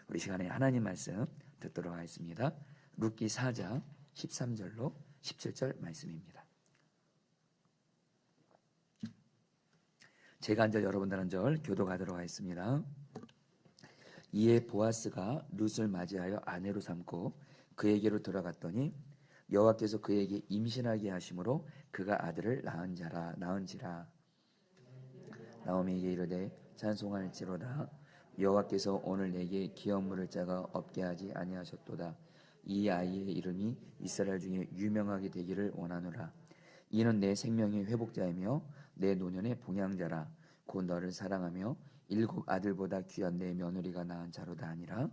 우리 시간에 하나님 말씀 듣도록 하겠습니다. 룻기 4장 13절로 17절 말씀입니다. 제가 한 절 여러분들 한 절 교독하도록 하겠습니다. 이에 보아스가 룻을 맞이하여 아내로 삼고 그에게로 들어갔더니 여호와께서 그에게 임신하게 하심으로 그가 아들을 낳은지라. 나오미에게 이르되 찬송할지로다. 여호와께서 오늘 내게 기업 물을 자가 없게 하지 아니하셨도다. 이 아이의 이름이 이스라엘 중에 유명하게 되기를 원하노라. 이는 내 생명의 회복자이며 내 노년의 봉양자라. 곧 너를 사랑하며 7 아들보다 귀한 내 며느리가 낳은 자로다 하니라.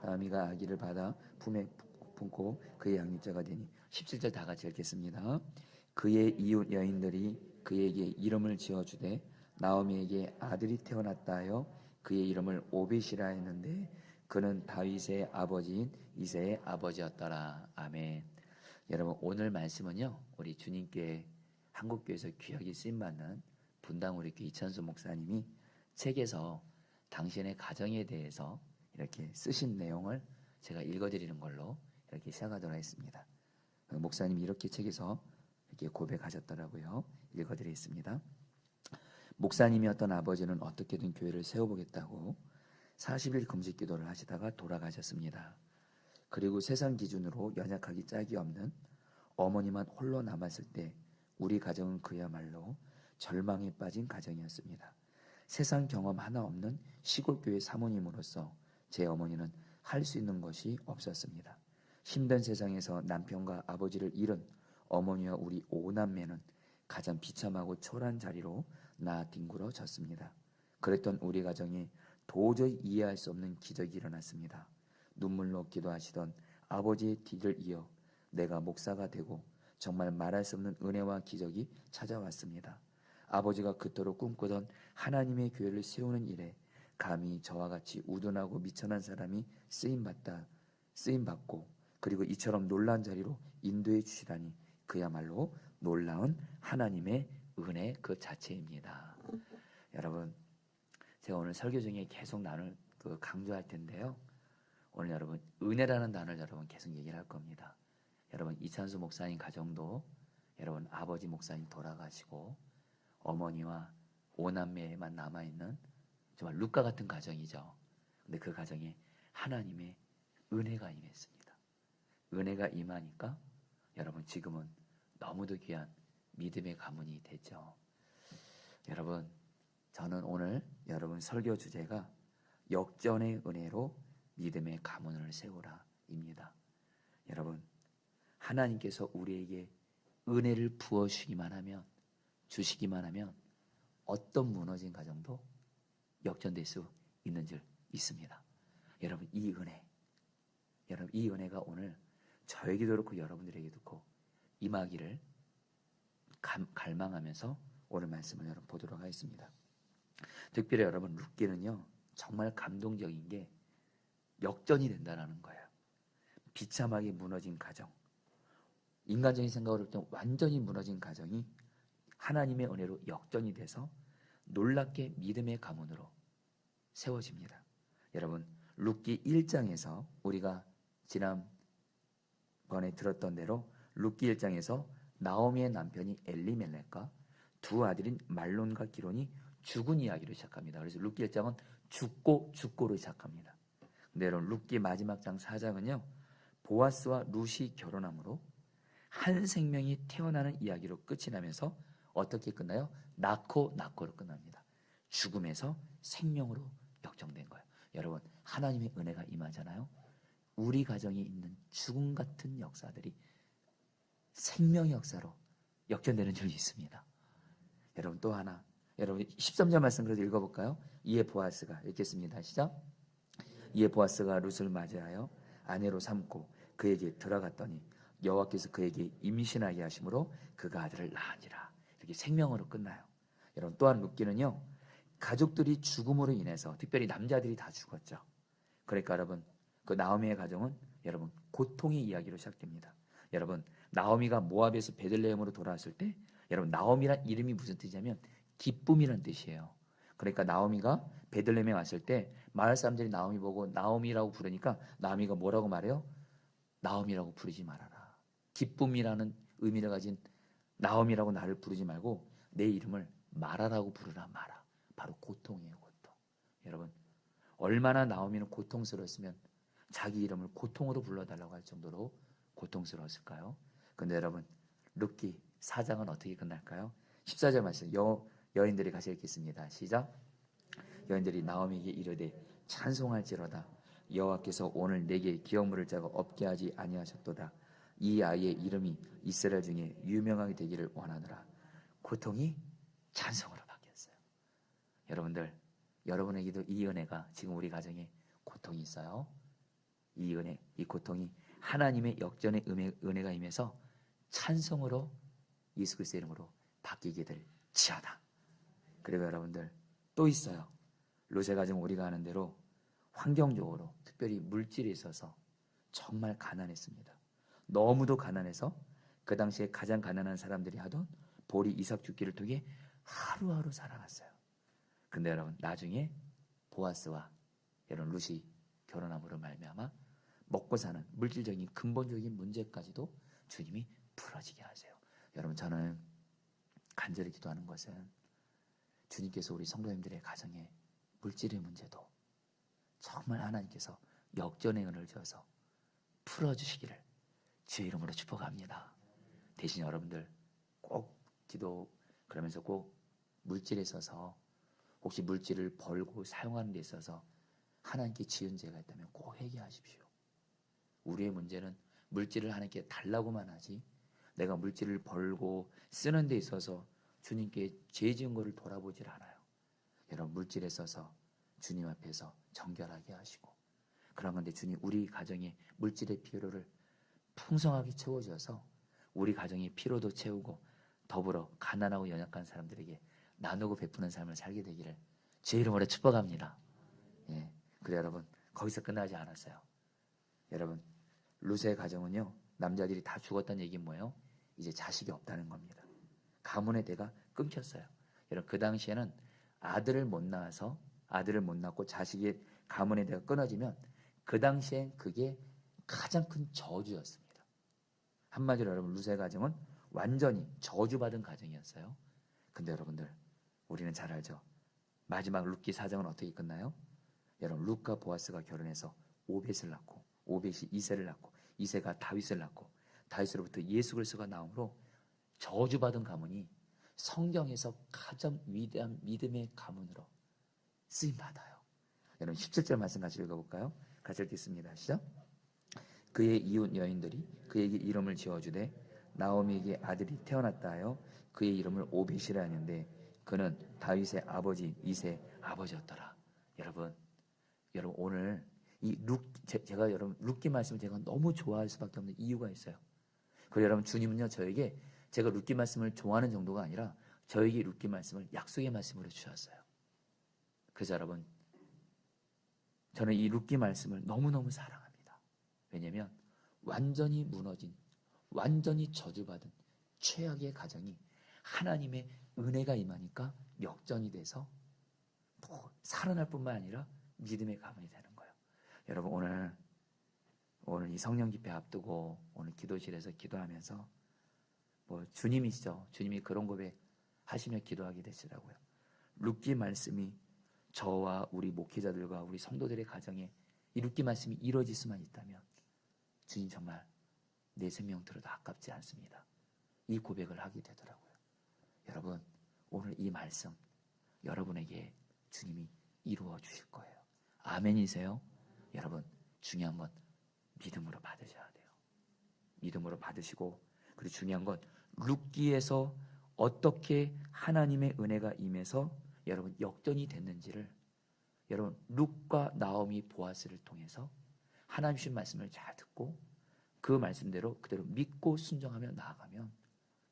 나오미가 아기를 받아 품에 품고 그의 양육자가 되니. 17절 다 같이 읽겠습니다. 그의 이웃 여인들이 그에게 이름을 지어주되 나오미에게 아들이 태어났다 하여 그의 이름을 오벳이라 했는데 그는 다윗의 아버지인 이새의 아버지였더라. 아멘. 여러분, 오늘 말씀은요, 우리 주님께 한국교회에서 귀하게 쓰임받는 분당 우리 교회 이찬수 목사님이 책에서 당신의 가정에 대해서 이렇게 쓰신 내용을 제가 읽어드리는 걸로 이렇게 시작하도록 하겠습니다. 목사님이 이렇게 책에서 이렇게 고백하셨더라고요. 읽어드리겠습니다. 목사님이었던 아버지는 어떻게든 교회를 세워보겠다고 40일 금식 기도를 하시다가 돌아가셨습니다. 그리고 세상 기준으로 연약하기 짝이 없는 어머니만 홀로 남았을 때 우리 가정은 그야말로 절망에 빠진 가정이었습니다. 세상 경험 하나 없는 시골교회 사모님으로서 제 어머니는 할 수 있는 것이 없었습니다. 힘든 세상에서 남편과 아버지를 잃은 어머니와 우리 5남매는 가장 비참하고 초라한 자리로 뒹굴어졌습니다. 그랬던 우리 가정에 도저히 이해할 수 없는 기적이 일어났습니다. 눈물로 기도하시던 아버지의 뒤를 이어 내가 목사가 되고 정말 말할 수 없는 은혜와 기적이 찾아왔습니다. 아버지가 그토록 꿈꾸던 하나님의 교회를 세우는 일에 감히 저와 같이 우둔하고 미천한 사람이 쓰임받고 그리고 이처럼 놀라운 자리로 인도해 주시다니 그야말로 놀라운 하나님의 은혜 그 자체입니다. 여러분, 제가 오늘 설교 중에 계속 강조할 텐데요. 오늘 여러분 은혜라는 단어를 여러분 계속 얘기를 할 겁니다. 여러분 이찬수 목사님 가정도 여러분 아버지 목사님 돌아가시고 어머니와 5남매만 남아있는 정말 룻과 같은 가정이죠. 근데 그 가정에 하나님의 은혜가 임했습니다. 은혜가 임하니까 여러분 지금은 너무도 귀한 믿음의 가문이 됐죠. 여러분, 저는 오늘 여러분 설교 주제가 역전의 은혜로 믿음의 가문을 세우라입니다. 여러분, 하나님께서 우리에게 은혜를 부어주시기만 하면 어떤 무너진 가정도 역전될 수 있는 줄 믿습니다. 여러분, 이 은혜가 오늘 저에게도 그렇고 여러분들에게도 그렇고 임하기를 갈망하면서 오늘 말씀을 여러분 보도록 하겠습니다. 특별히 여러분 룻기는요 정말 감동적인 게 역전이 된다는 거예요. 비참하게 무너진 가정, 인간적인 생각으로 볼 때 완전히 무너진 가정이 하나님의 은혜로 역전이 돼서 놀랍게 믿음의 가문으로 세워집니다. 여러분 룻기 1장에서 우리가 지난번에 들었던 대로 룻기 1장에서 나오미의 남편이 엘리멜렉과 두 아들인 말론과 기론이 죽은 이야기로 시작합니다. 그래서 룻기 1장은 죽고로 시작합니다. 근데 여러분 룻기 마지막 장 4장은요 보아스와 룻이 결혼함으로 한 생명이 태어나는 이야기로 끝이 나면서 어떻게 끝나요? 낳고로 끝납니다. 죽음에서 생명으로 역정된 거예요. 여러분 하나님의 은혜가 임하잖아요. 우리 가정에 있는 죽음 같은 역사들이 생명의 역사로 역전되는 줄이 있습니다. 여러분 또 하나, 여러분 13절 말씀 그래도 읽어볼까요? 이에 보아스가, 읽겠습니다. 시작. 이에 보아스가 룻을 맞이하여 아내로 삼고 그에게 들어갔더니 여호와께서 그에게 임신하게 하심으로 그가 아들을 낳으니라. 이렇게 생명으로 끝나요. 여러분 또한 룻기는요 가족들이 죽음으로 인해서 특별히 남자들이 다 죽었죠. 그러니까 여러분 그 나오미의 가정은 여러분 고통의 이야기로 시작됩니다. 여러분 나오미가 모압에서 베들레헴으로 돌아왔을 때 여러분 나오미란 이름이 무슨 뜻이냐면 기쁨이란 뜻이에요. 그러니까 나오미가 베들레헴에 왔을 때 마을 사람들이 나오미 보고 나오미라고 부르니까 나오미가 뭐라고 말해요? 나오미라고 부르지 말아라. 기쁨이라는 의미를 가진 나오미라고 나를 부르지 말고 내 이름을 마라라고 부르라. 마라. 바로 고통이에요. 고통. 여러분 얼마나 나오미는 고통스러웠으면 자기 이름을 고통으로 불러달라고 할 정도로 고통스러웠을까요? 근데 여러분 룻기 4장은 어떻게 끝날까요? 14절 말씀 여인들이 같이 읽겠습니다. 시작. 여인들이 나오미에게 이르되 찬송할지로다. 여호와께서 오늘 내게 기업물을 짜고 없게 하지 아니하셨도다. 이 아이의 이름이 이스라엘 중에 유명하게 되기를 원하노라. 고통이 찬송으로 바뀌었어요. 여러분들 여러분에게도 이 은혜가 지금 우리 가정에 고통이 있어요. 이 은혜, 이 고통이 하나님의 역전의 은혜가 임해서 찬송으로 예수 그리스도의 이름으로 바뀌게 될지어다. 그리고 여러분들 또 있어요. 롯의 가정 우리가 아는 대로 환경적으로 특별히 물질에 있어서 정말 가난했습니다. 너무도 가난해서 그 당시에 가장 가난한 사람들이 하던 보리 이삭 줍기를 통해 하루하루 살아갔어요. 근데 여러분 나중에 보아스와 여러분 룻이 결혼함으로 말미암아 먹고 사는 물질적인 근본적인 문제까지도 주님이 풀어지게 하세요. 여러분 저는 간절히 기도하는 것은 주님께서 우리 성도님들의 가정에 물질의 문제도 정말 하나님께서 역전의 은혜를 주어서 풀어주시기를 주의 이름으로 축복합니다. 대신 여러분들 꼭 기도 그러면서 꼭 물질에 있어서 혹시 물질을 벌고 사용하는 데 있어서 하나님께 지은 죄가 있다면 꼭 회개하십시오. 우리의 문제는 물질을 하나님께 달라고만 하지 내가 물질을 벌고 쓰는 데 있어서 주님께 죄 지은 것을 돌아보질 않아요. 여러분 물질에 있어서 주님 앞에서 정결하게 하시고 그런 건데 주님 우리 가정의 물질의 필요를 풍성하게 채워주셔서 우리 가정의 피로도 채우고 더불어 가난하고 연약한 사람들에게 나누고 베푸는 삶을 살게 되기를 제 이름으로 축복합니다. 예, 그래 여러분 거기서 끝나지 않았어요. 여러분 룻의 가정은요 남자들이 다 죽었다는 얘기는 뭐예요? 이제 자식이 없다는 겁니다. 가문의 대가 끊겼어요. 여러분 그 당시에는 아들을 못 낳고 자식의 가문의 대가 끊어지면 그 당시엔 그게 가장 큰 저주였습니다. 한마디로 여러분 룻의 가정은 완전히 저주받은 가정이었어요. 근데 여러분들 우리는 잘 알죠. 마지막 룻기 4장은 어떻게 끝나요? 여러분 룻과 보아스가 결혼해서 오벳을 낳고 오벳이 이새를 낳고 이새가 다윗을 낳고 다윗으로부터 예수 그리스도가 나오므로 저주받은 가문이 성경에서 가장 위대한 믿음의 가문으로 쓰임받아요. 여러분 17절 말씀 같이 읽어볼까요? 같이 읽겠습니다. 시작. 그의 이웃 여인들이 그에게 이름을 지어주되 나오미에게 아들이 태어났다 하여 그의 이름을 오벳이라 하는데 그는 다윗의 아버지 이새의 아버지였더라. 여러분 오늘 이 제가 여러분 룻기 말씀을 제가 너무 좋아할 수밖에 없는 이유가 있어요. 그리고 여러분 주님은요 저에게 제가 룻기 말씀을 좋아하는 정도가 아니라 저에게 룻기 말씀을 약속의 말씀으로 주셨어요. 그래서 여러분 저는 이 룻기 말씀을 너무너무 사랑합니다. 왜냐하면 완전히 무너진 완전히 저주받은 최악의 가정이 하나님의 은혜가 임하니까 역전이 돼서 살아날 뿐만 아니라 믿음의 가문이 되는 거예요. 여러분 오늘 이 성령 집회 앞두고 오늘 기도실에서 기도하면서 주님이시죠. 주님이 그런 고백 하시며 기도하게 되시더라고요. 룻기 말씀이 저와 우리 목회자들과 우리 성도들의 가정에 이 룻기 말씀이 이루어질 수만 있다면 주님 정말 내 생명 들어도 아깝지 않습니다. 이 고백을 하게 되더라고요. 여러분 오늘 이 말씀 여러분에게 주님이 이루어 주실 거예요. 아멘이세요? 여러분 중요한 건 믿음으로 받으셔야 돼요. 믿음으로 받으시고 그리고 중요한 건 룻기에서 어떻게 하나님의 은혜가 임해서 여러분 역전이 됐는지를 여러분 룻과 나오미 보아스를 통해서 하나님 주신 말씀을 잘 듣고 그 말씀대로 그대로 믿고 순종하며 나아가면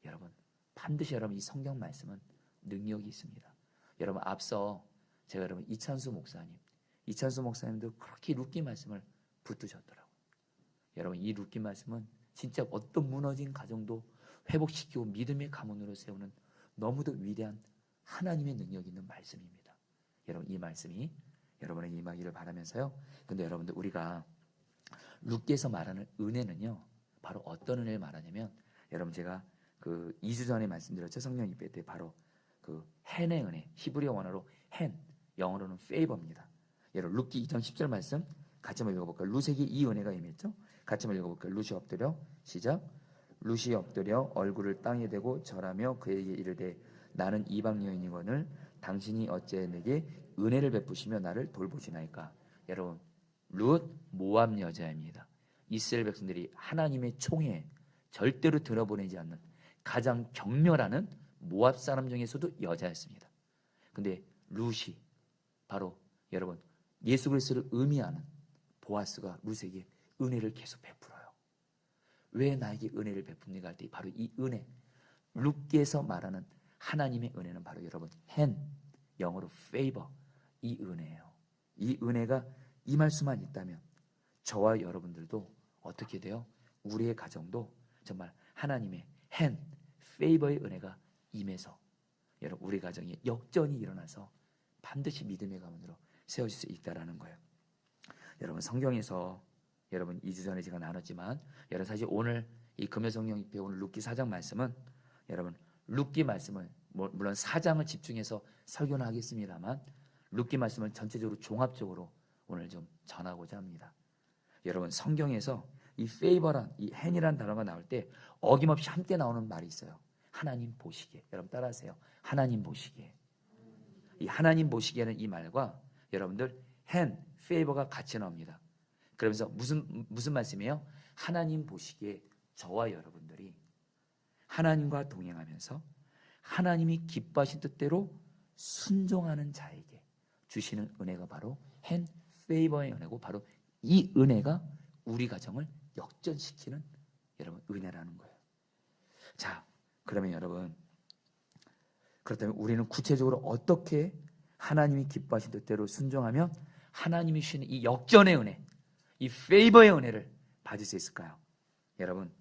여러분 반드시 여러분 이 성경 말씀은 능력이 있습니다. 여러분 앞서 제가 여러분 이찬수 목사님도 그렇게 룻기 말씀을 붙드셨더라고요. 여러분 이 룻기 말씀은 진짜 어떤 무너진 가정도 회복시키고 믿음의 가문으로 세우는 너무도 위대한 하나님의 능력이 있는 말씀입니다. 여러분 이 말씀이 여러분에게 임하기를 바라면서요. 근데 여러분들 우리가 룻께서 말하는 은혜는요, 바로 어떤 은혜를 말하냐면, 여러분 제가 그 2주 전에 말씀드렸죠. 성령 입회 때 바로 그 헨의 은혜, 히브리어 원어로 헨, 영어로는 페이버입니다. 여러분 룻기 2장 10절 말씀 같이 한번 읽어볼까요? 룻에게 이 은혜가 임했죠. 같이 한번 읽어볼까요? 룻이 엎드려 시작. 룻이 엎드려 얼굴을 땅에 대고 절하며 그에게 이르되 나는 이방 여인이거늘 당신이 어찌 내게 은혜를 베푸시며 나를 돌보시나이까. 여러분 룻 모압 여자입니다. 이스라엘 백성들이 하나님의 총에 절대로 들어보내지 않는 가장 격렬하는 모압 사람 중에서도 여자였습니다. 근데 룻이 바로 여러분 예수 그리스도를 의미하는 보아스가 룻에게 은혜를 계속 베풀어요. 왜 나에게 은혜를 베풉니까 할 때 바로 이 은혜, 룻께서 말하는 하나님의 은혜는 바로 여러분 헨, 영어로 favor, 이 은혜예요. 이 은혜가 임할 수만 있다면 저와 여러분들도 어떻게 돼요? 우리의 가정도 정말 하나님의 헨, favor의 은혜가 임해서 여러분 우리 가정에 역전이 일어나서 반드시 믿음의 가문으로 세워질 수 있다라는 거예요. 여러분 성경에서 여러분 2주 전에 제가 나눴지만 여러분 사실 오늘 이 금요 성령 입회 오늘 룻기 4장 말씀은 여러분 룻기 말씀을 물론 4장을 집중해서 설교는 하겠습니다만 룻기 말씀을 전체적으로 종합적으로 오늘 좀 전하고자 합니다. 여러분 성경에서 이 페이버란 이 헨이란 단어가 나올 때 어김없이 함께 나오는 말이 있어요. 하나님 보시기에. 여러분 따라하세요. 하나님 보시기에. 이 하나님 보시기에는 이 말과 여러분들 헨, 페이버가 같이 나옵니다. 그러면서 무슨 말씀이에요? 하나님 보시기에 저와 여러분들이 하나님과 동행하면서 하나님이 기뻐하신 뜻대로 순종하는 자에게 주시는 은혜가 바로 헨, 페이버의 은혜고 바로 이 은혜가 우리 가정을 역전시키는 여러분 은혜라는 거예요. 자, 그러면 여러분 그렇다면 우리는 구체적으로 어떻게 하나님이 기뻐하신 뜻대로 순종하면 하나님이 주시는 이 역전의 은혜, 이 페이버의 은혜를 받을 수 있을까요? 여러분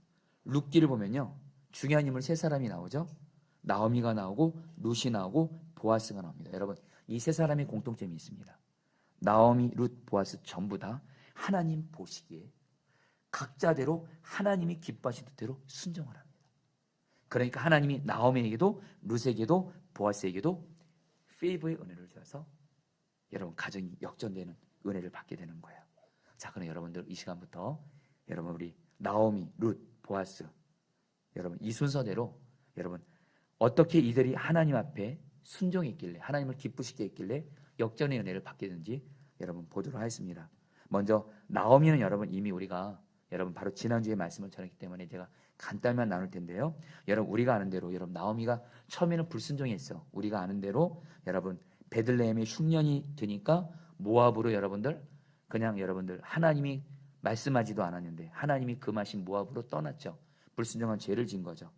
룻기를 보면요 중요한 인물 세 사람이 나오죠. 나오미가 나오고 룻이 나오고 보아스가 나옵니다. 여러분 이 세 사람의 공통점이 있습니다. 나오미, 룻, 보아스 전부 다 하나님 보시기에 각자대로 하나님이 기뻐하신 뜻대로 순종을 합니다. 그러니까 하나님이 나오미에게도 룻에게도 보아스에게도 페이버의 은혜를 주어서 여러분 가정이 역전되는 은혜를 받게 되는 거예요. 자, 그럼 여러분들 이 시간부터 여러분 우리 나오미, 룻, 보아스 여러분 이 순서대로 여러분 어떻게 이들이 하나님 앞에 순종했길래 하나님을 기쁘시게 했길래 역전의 은혜를 받게 되는지 여러분 보도록 하겠습니다. 먼저 나오미는 여러분 이미 우리가 여러분 바로 지난주에 말씀을 전했기 때문에 제가 간단히만 나눌 텐데요. 여러분 우리가 아는 대로 여러분 나오미가 처음에는 불순종했어. 우리가 아는 대로 여러분 베들레헴에 흉년이 드니까 모압으로 여러분들 그냥 여러분들 하나님이 말씀하지도 않았는데 하나님이 금하신 모압으로 떠났죠. 불순종한 죄를 진 거죠.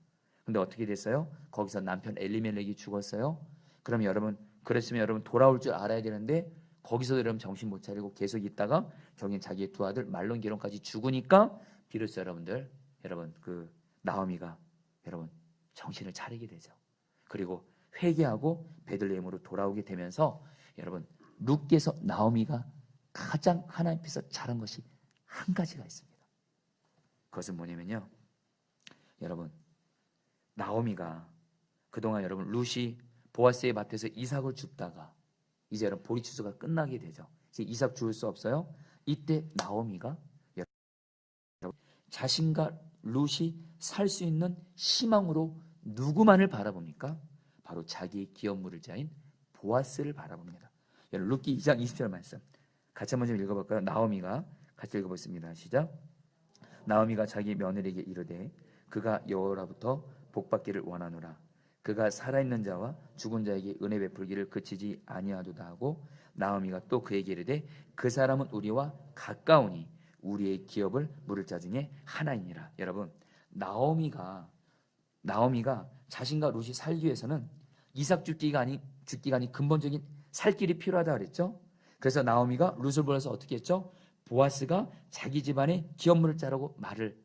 근데 어떻게 됐어요? 거기서 남편 엘리멜렉이 죽었어요. 그럼 여러분 그랬으면 여러분 돌아올 줄 알아야 되는데 거기서 여러분 정신 못 차리고 계속 있다가 결국엔 자기의 두 아들 말론 기론까지 죽으니까 비로소 여러분 그 나오미가 여러분 정신을 차리게 되죠. 그리고 회개하고 베들레헴으로 돌아오게 되면서 여러분 룻께서 나오미가 가장 하나님 앞에서 잘한 것이 한 가지가 있습니다. 그것은 뭐냐면요. 여러분 나오미가 그동안 여러분 룻이 보아스의 밭에서 이삭을 줍다가 이제 여러분 보리 추수가 끝나게 되죠. 이제 이삭 줄 수 없어요. 이때 나오미가 여러분 자신과 룻이 살 수 있는 희망으로 누구만을 바라봅니까? 바로 자기의 기업물을 자인 보아스를 바라봅니다. 여러분 룻기 2장 20절 말씀 같이 한번 좀 읽어볼까요? 나오미가 같이 읽어보겠습니다. 시작. 나오미가 자기 며느리에게 이르되 그가 여호와로부터 복받기를 원하노라. 그가 살아있는 자와 죽은 자에게 은혜 베풀기를 그치지 아니하도다 하고 나오미가 또 그에게 이르되 그 사람은 우리와 가까우니 우리의 기업을 물을 자 중에 하나이니라. 여러분 나오미가 자신과 룻이 살기 위해서는 이삭 죽기가 아닌 근본적인 살 길이 필요하다 그랬죠. 그래서 나오미가 룻을 불러서 어떻게 했죠? 보아스가 자기 집안의 기업물을 짜라고 말을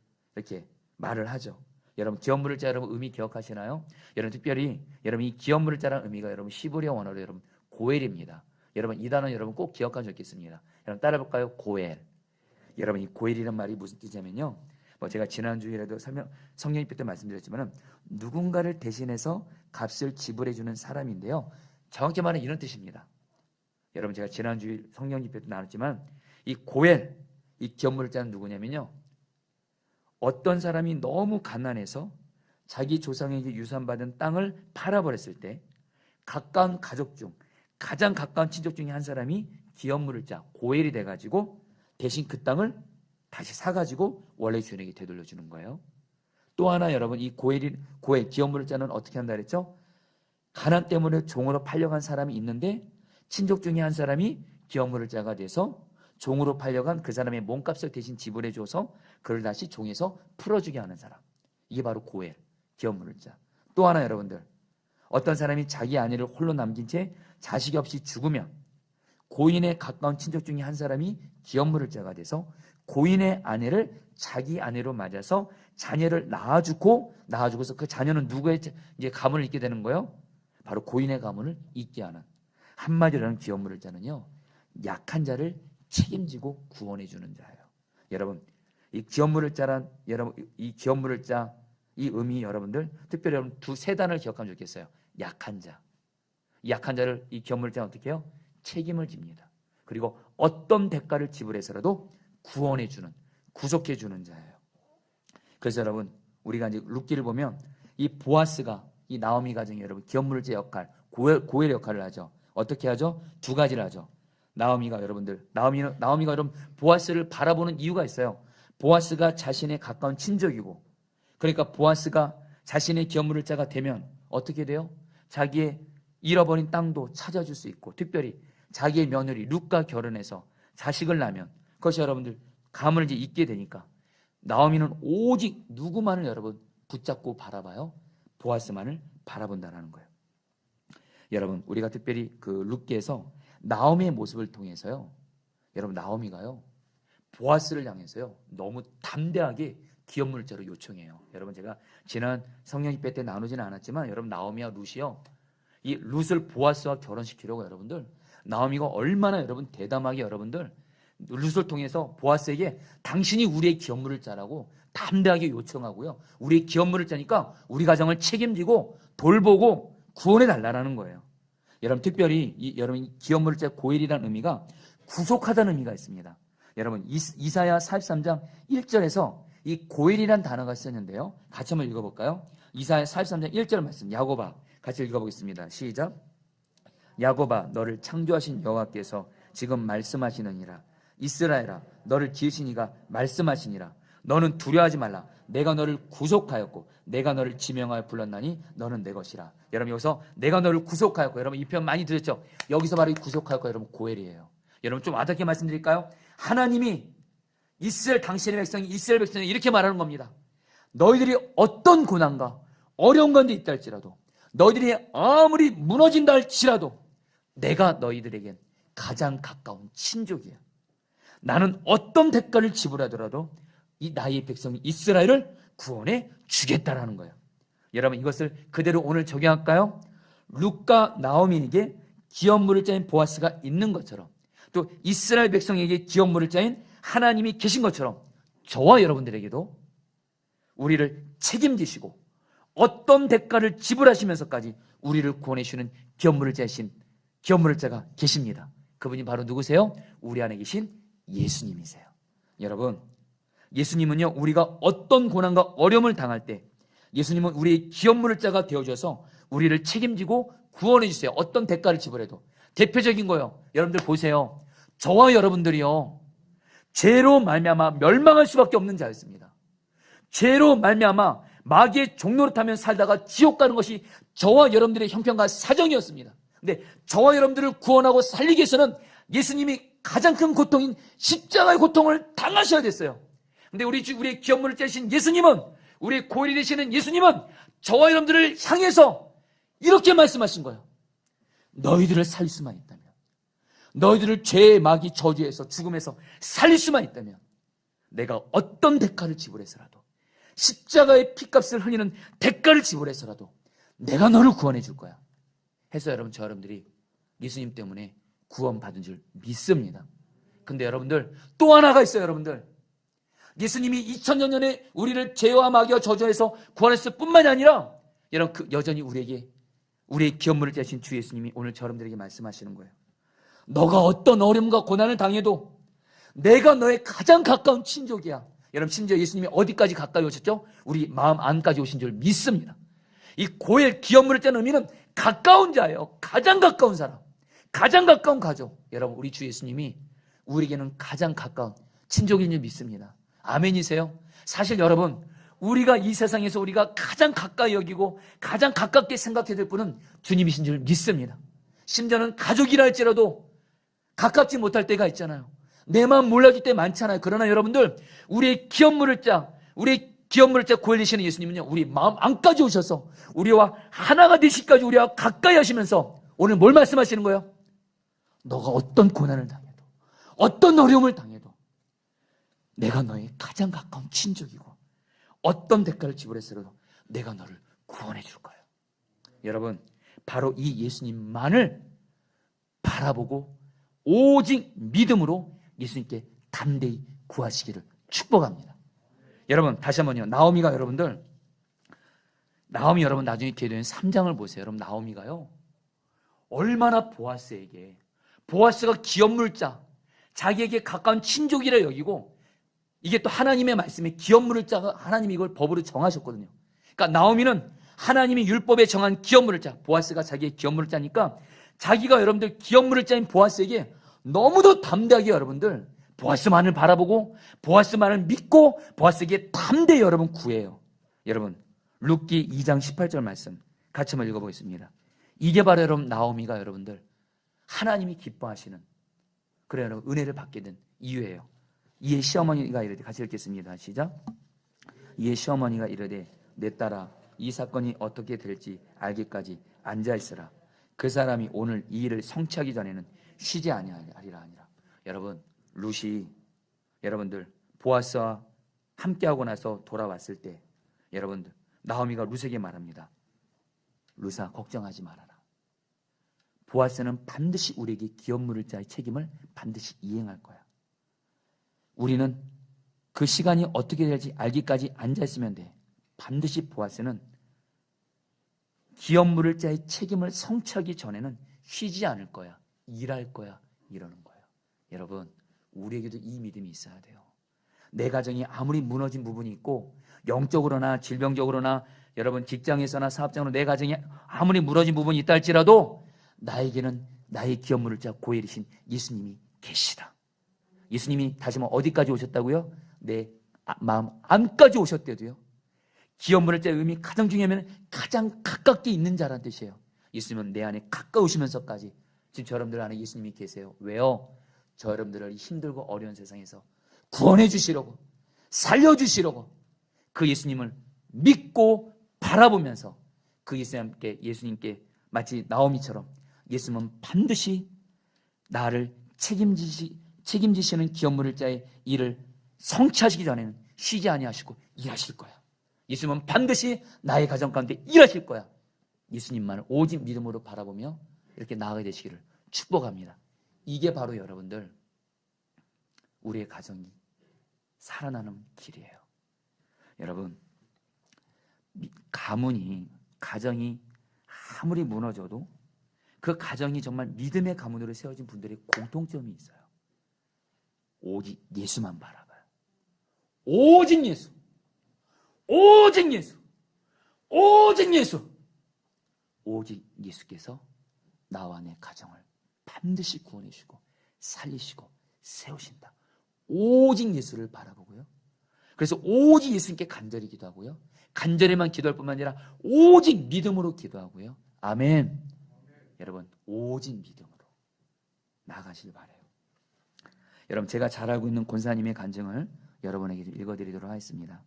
하죠. 여러분 기업물을 짜 여러분 의미 기억하시나요? 여러분 특별히 여러분 이 기업물을 짜라는 의미가 여러분 히브리어 원어로 여러분 고엘입니다. 여러분 이 단어 여러분 꼭 기억하면 좋겠습니다. 여러분 따라해볼까요? 고엘. 여러분 이 고엘이란 말이 무슨 뜻이냐면요, 뭐 제가 지난주에라도 성령 입회 때 말씀드렸지만은 누군가를 대신해서 값을 지불해 주는 사람인데요, 정확히 말하면 이런 뜻입니다. 여러분 제가 지난주 성령 입회 때 나눴지만 이 고엘, 이 기업물을 짜는 누구냐면요, 어떤 사람이 너무 가난해서 자기 조상에게 유산받은 땅을 팔아버렸을 때 가까운 가족 중 가장 가까운 친족 중에 한 사람이 기업물을 짜 고엘이 돼가지고 대신 그 땅을 다시 사가지고 원래 주인에게 되돌려주는 거예요. 또 하나 여러분 이 고엘 기업물을 짜는 어떻게 한다 그랬죠? 가난 때문에 종으로 팔려간 사람이 있는데 친족 중에 한 사람이 기업물을 짜가 돼서 종으로 팔려간 그 사람의 몸값을 대신 지불해줘서 그를 다시 종에서 풀어주게 하는 사람, 이게 바로 고엘, 기업물을 짜. 또 하나 여러분들, 어떤 사람이 자기 아내를 홀로 남긴 채 자식이 없이 죽으면 고인의 가까운 친족 중에 한 사람이 기업물을 짜가 돼서 고인의 아내를 자기 아내로 맞아서 자녀를 낳아주고서 그 자녀는 누구의 이제 가문을 잇게 되는 거예요? 바로 고인의 가문을 잇게 하는, 한마디로는 기업물을 짜는요, 약한 자를 책임지고 구원해 주는 자예요. 여러분 이 기업물을 짜란 이 기업물을 짜 이 의미 여러분들 특별히 여러분 세 단어를 기억하면 좋겠어요. 약한 자. 이 약한 자를 이 기업물을 짜는 어떻게 해요? 책임을 집니다. 그리고 어떤 대가를 지불해서라도 구원해 주는, 구속해 주는 자예요. 그래서 여러분 우리가 이제 룻기를 보면 이 보아스가 이 나오미 가정에 여러분 기업물을 짜 역할, 고엘 역할을 하죠. 어떻게 하죠? 두 가지를 하죠. 나오미가 여러분 보아스를 바라보는 이유가 있어요. 보아스가 자신의 가까운 친족이고, 그러니까 보아스가 자신의 기업물을 짜가 되면 어떻게 돼요? 자기의 잃어버린 땅도 찾아줄 수 있고, 특별히 자기의 며느리 룻과 결혼해서 자식을 낳으면 그것이 여러분들 가문을 이제 잇게 되니까 나오미는 오직 누구만을 여러분 붙잡고 바라봐요? 보아스만을 바라본다라는 거예요. 여러분 우리가 특별히 그 룻기에서 나오미의 모습을 통해서요, 여러분 나오미가요 보아스를 향해서요 너무 담대하게 기업물자로 요청해요. 여러분 제가 지난 성령 입회 때 나누지는 않았지만 여러분 나오미와 룻이요, 이 룻을 보아스와 결혼시키려고 여러분들 나오미가 얼마나 여러분 대담하게 여러분들 룻을 통해서 보아스에게 당신이 우리의 기업물을 짜라고 담대하게 요청하고요, 우리의 기업물을 짜니까 우리 가정을 책임지고 돌보고 구원해 달라는 거예요. 여러분 특별히 여러분 기업물을 짜 고엘이라는 의미가 구속하다는 의미가 있습니다. 여러분 이사야 43장 1절에서 이 고엘이라는 단어가 쓰였는데요, 같이 한번 읽어볼까요? 이사야 43장 1절 말씀, 야곱아, 같이 읽어보겠습니다. 시작. 야곱아, 너를 창조하신 여호와께서 지금 말씀하시느니라. 이스라엘아, 너를 지으신 이가 말씀하시니라. 너는 두려워하지 말라. 내가 너를 구속하였고 내가 너를 지명하여 불렀나니 너는 내 것이라. 여러분 여기서 내가 너를 구속하였고, 여러분 이 표현 많이 들었죠? 여기서 바로 이 구속하였고 여러분 고엘이에요. 여러분 좀 와닿게 말씀드릴까요? 하나님이 당신의 백성이 이스라엘 백성이 이렇게 말하는 겁니다. 너희들이 어떤 고난과 어려운 건데 있다 할지라도, 너희들이 아무리 무너진다 할지라도 내가 너희들에겐 가장 가까운 친족이야. 나는 어떤 대가를 지불하더라도 이 나의 백성 이스라엘을 구원해 주겠다라는 거예요. 여러분 이것을 그대로 오늘 적용할까요? 룻과 나오미에게 기업물을 짜인 보아스가 있는 것처럼, 또 이스라엘 백성에게 기업물을 짜인 하나님이 계신 것처럼 저와 여러분들에게도 우리를 책임지시고 어떤 대가를 지불하시면서까지 우리를 구원해 주시는 기업물을 짜신 기업물을 짜가 계십니다. 그분이 바로 누구세요? 우리 안에 계신 예수님이세요. 여러분 예수님은요, 우리가 어떤 고난과 어려움을 당할 때 예수님은 우리의 기업물을 짜가 되어줘서 우리를 책임지고 구원해 주세요. 어떤 대가를 지불해도. 대표적인 거예요. 여러분들 보세요. 저와 여러분들이요, 죄로 말미암아 멸망할 수밖에 없는 자였습니다. 죄로 말미암아 마귀의 종노릇하며 살다가 지옥 가는 것이 저와 여러분들의 형편과 사정이었습니다. 근데 저와 여러분들을 구원하고 살리기 위해서는 예수님이 가장 큰 고통인 십자가의 고통을 당하셔야 됐어요. 근데 우리의 기업물을 째신 예수님은, 우리의 고엘이 되시는 예수님은 저와 여러분들을 향해서 이렇게 말씀하신 거예요. 너희들을 살릴 수만 있다면, 너희들을 죄의 마귀 저주에서 죽음에서 살릴 수만 있다면 내가 어떤 대가를 지불해서라도, 십자가의 피값을 흘리는 대가를 지불해서라도 내가 너를 구원해 줄 거야 해서 여러분, 저 여러분들이 예수님 때문에 구원받은 줄 믿습니다. 근데 여러분들 또 하나가 있어요. 여러분들 예수님이 2000년 전에 우리를 죄와 마귀와 저주에서 구원했을 뿐만이 아니라 여러분 여전히 우리의 기업물을 떼신 주 예수님이 오늘 여러분들에게 말씀하시는 거예요. 너가 어떤 어려움과 고난을 당해도 내가 너의 가장 가까운 친족이야. 여러분 심지어 예수님이 어디까지 가까이 오셨죠? 우리 마음 안까지 오신 줄 믿습니다. 이 고엘 기업물을 떼는 의미는 가까운 자예요. 가장 가까운 사람, 가장 가까운 가족. 여러분 우리 주 예수님이 우리에게는 가장 가까운 친족인 줄 믿습니다. 아멘이세요? 사실 여러분 우리가 이 세상에서 우리가 가장 가까이 여기고 가장 가깝게 생각해야 될 분은 주님이신 줄 믿습니다. 심지어는 가족이라 할지라도 가깝지 못할 때가 있잖아요. 내 마음 몰라줄 때 많잖아요. 그러나 여러분들 우리의 기업물을 짜 고엘리시는 예수님은요 우리 마음 안까지 오셔서 우리와 하나가 되시기까지 우리와 가까이 하시면서 오늘 뭘 말씀하시는 거예요? 너가 어떤 고난을 당해도 어떤 어려움을 당해도 내가 너의 가장 가까운 친족이고 어떤 대가를 지불했어도 내가 너를 구원해 줄 거예요. 여러분 바로 이 예수님만을 바라보고 오직 믿음으로 예수님께 담대히 구하시기를 축복합니다. 여러분 다시 한번요. 나오미 여러분 나중에 기회 되면 3장을 보세요. 여러분 나오미가요 얼마나 보아스가 기업물자 자기에게 가까운 친족이라 여기고 이게 또 하나님의 말씀에 기업물을 짜가 하나님이 이걸 법으로 정하셨거든요. 그러니까 나오미는 하나님이 율법에 정한 기업물을 짜 보아스가 자기의 기업물을 짜니까 자기가 여러분들 기업물을 짜인 보아스에게 너무도 담대하게 여러분들 보아스만을 바라보고 보아스만을 믿고 보아스에게 담대히 여러분 구해요. 여러분 룻기 2장 18절 말씀 같이 한번 읽어보겠습니다. 이게 바로 여러분 나오미가 여러분들 하나님이 기뻐하시는 그래 여러분 은혜를 받게 된 이유예요. 이에 시어머니가 이르되 같이 읽겠습니다. 시작. 이에 시어머니가 이르되 내 딸아 이 사건이 어떻게 될지 알기까지 앉아있으라. 그 사람이 오늘 이 일을 성취하기 전에는 쉬지 아니하리라 하니라. 여러분 룻이 여러분들 보아스와 함께하고 나서 돌아왔을 때 여러분들 나오미가 룻에게 말합니다. 룻아 걱정하지 말아라. 보아스는 반드시 우리에게 기업물을 짜의 책임을 반드시 이행할 거야. 우리는 그 시간이 어떻게 될지 알기까지 앉아있으면 돼. 반드시 보아스는 기업물을 짜의 책임을 성취하기 전에는 쉬지 않을 거야. 일할 거야. 이러는 거예요. 여러분 우리에게도 이 믿음이 있어야 돼요. 내 가정이 아무리 무너진 부분이 있고 영적으로나 질병적으로나 여러분 직장에서나 사업장으로 내 가정이 아무리 무너진 부분이 있다 할지라도 나에게는 나의 기업물을 짜 고엘이신 예수님이 계시다. 예수님이 다시 한번 어디까지 오셨다고요? 내 마음 안까지 오셨대도요. 기업물을 짜의 의미 가장 중요하면 가장 가깝게 있는 자란 뜻이에요. 예수님은 내 안에 가까우시면서까지 지금 여러분들 안에 예수님이 계세요. 왜요? 저 여러분들을 힘들고 어려운 세상에서 구원해 주시려고 살려주시려고 그 예수님을 믿고 바라보면서 그 예수님께 마치 나오미처럼 예수님은 반드시 나를 책임지시는 기업물을 짜의 일을 성취하시기 전에는 쉬지 아니하시고 일하실 거야. 예수님은 반드시 나의 가정 가운데 일하실 거야. 예수님만을 오직 믿음으로 바라보며 이렇게 나아가게 되시기를 축복합니다. 이게 바로 여러분들 우리의 가정이 살아나는 길이에요. 여러분 가정이 아무리 무너져도 그 가정이 정말 믿음의 가문으로 세워진 분들의 공통점이 있어요. 오직 예수만 바라봐요. 오직 예수, 오직 예수, 오직 예수. 오직 예수께서 나와 내 가정을 반드시 구원해 주시고 살리시고 세우신다. 오직 예수를 바라보고요. 그래서 오직 예수님께 간절히 기도하고요. 간절히만 기도할 뿐만 아니라 오직 믿음으로 기도하고요. 아멘. 여러분 오직 믿음으로 나가길 바라요. 여러분 제가 잘 알고 있는 권사님의 간증을 여러분에게 읽어드리도록 하겠습니다.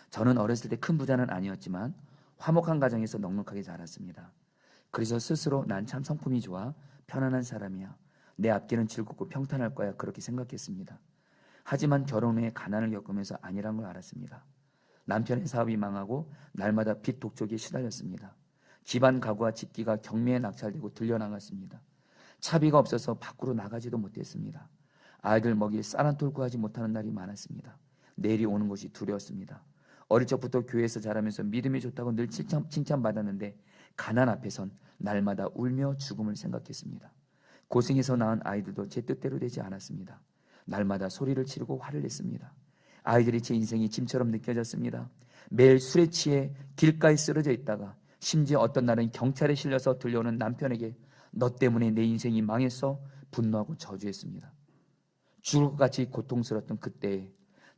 저는 어렸을 때 큰 부자는 아니었지만 화목한 가정에서 넉넉하게 자랐습니다. 그래서 스스로 난 참 성품이 좋아 편안한 사람이야. 내 앞길은 즐겁고 평탄할 거야. 그렇게 생각했습니다. 하지만 결혼 후에 가난을 겪으면서 아니란 걸 알았습니다. 남편의 사업이 망하고 날마다 빚 독촉에 시달렸습니다. 집안 가구와 집기가 경매에 낙찰되고 들려나갔습니다. 차비가 없어서 밖으로 나가지도 못했습니다. 아이들 먹일 쌀 한 톨 구하지 못하는 날이 많았습니다. 내일이 오는 것이 두려웠습니다. 어릴 적부터 교회에서 자라면서 믿음이 좋다고 늘 칭찬받았는데 가난 앞에선 날마다 울며 죽음을 생각했습니다. 고생해서 낳은 아이들도 제 뜻대로 되지 않았습니다. 날마다 소리를 지르고 화를 냈습니다. 아이들이 제 인생이 짐처럼 느껴졌습니다. 매일 술에 취해 길가에 쓰러져 있다가 심지어 어떤 날은 경찰에 실려서 들려오는 남편에게 너 때문에 내 인생이 망했어 분노하고 저주했습니다. 죽을 것 같이 고통스러웠던 그때에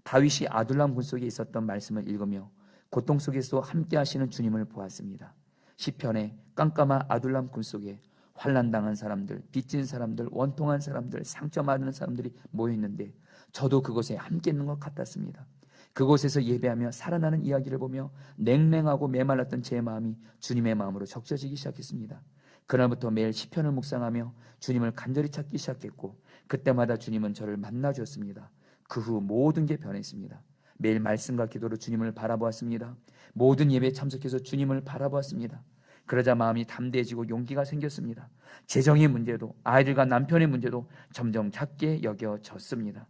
다윗이 아둘람 군 속에 있었던 말씀을 읽으며 고통 속에서 함께 하시는 주님을 보았습니다. 시편에 깜깜한 아둘람 군 속에 환난당한 사람들, 빚진 사람들, 원통한 사람들, 상처받는 사람들이 모여있는데 저도 그곳에 함께 있는 것 같았습니다. 그곳에서 예배하며 살아나는 이야기를 보며 냉랭하고 메말랐던 제 마음이 주님의 마음으로 적셔지기 시작했습니다. 그날부터 매일 시편을 묵상하며 주님을 간절히 찾기 시작했고 그때마다 주님은 저를 만나주었습니다. 그 후 모든 게 변했습니다. 매일 말씀과 기도로 주님을 바라보았습니다. 모든 예배에 참석해서 주님을 바라보았습니다. 그러자 마음이 담대해지고 용기가 생겼습니다. 재정의 문제도 아이들과 남편의 문제도 점점 작게 여겨졌습니다.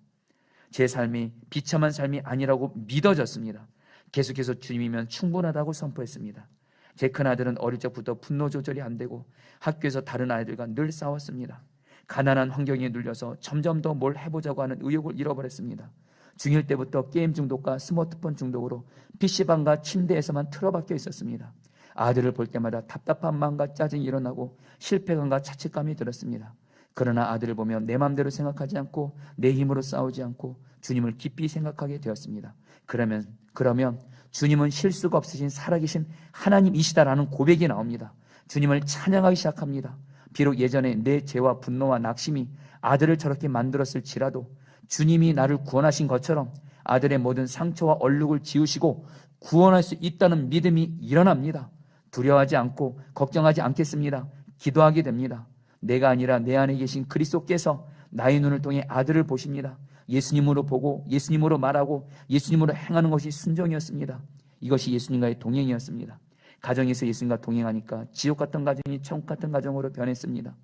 제 삶이 비참한 삶이 아니라고 믿어졌습니다. 계속해서 주님이면 충분하다고 선포했습니다. 제 큰아들은 어릴 적부터 분노 조절이 안 되고 학교에서 다른 아이들과 늘 싸웠습니다. 가난한 환경에 눌려서 점점 더 뭘 해보자고 하는 의욕을 잃어버렸습니다. 중1 때부터 게임 중독과 스마트폰 중독으로 PC방과 침대에서만 틀어박혀 있었습니다. 아들을 볼 때마다 답답한 마음과 짜증이 일어나고 실패감과 자책감이 들었습니다. 그러나 아들을 보면 내 마음대로 생각하지 않고 내 힘으로 싸우지 않고 주님을 깊이 생각하게 되었습니다. 그러면 주님은 실수가 없으신 살아계신 하나님이시다라는 고백이 나옵니다. 주님을 찬양하기 시작합니다. 비록 예전에 내 죄와 분노와 낙심이 아들을 저렇게 만들었을지라도 주님이 나를 구원하신 것처럼 아들의 모든 상처와 얼룩을 지우시고 구원할 수 있다는 믿음이 일어납니다. 두려워하지 않고 걱정하지 않겠습니다. 기도하게 됩니다. 내가 아니라 내 안에 계신 그리스도께서 나의 눈을 통해 아들을 보십니다. 예수님으로 보고 예수님으로 말하고 예수님으로 행하는 것이 순종이었습니다. 이것이 예수님과의 동행이었습니다. 가정에서 예수님과 동행하니까 지옥 같은 가정이 천국 같은 가정으로 변했습니다.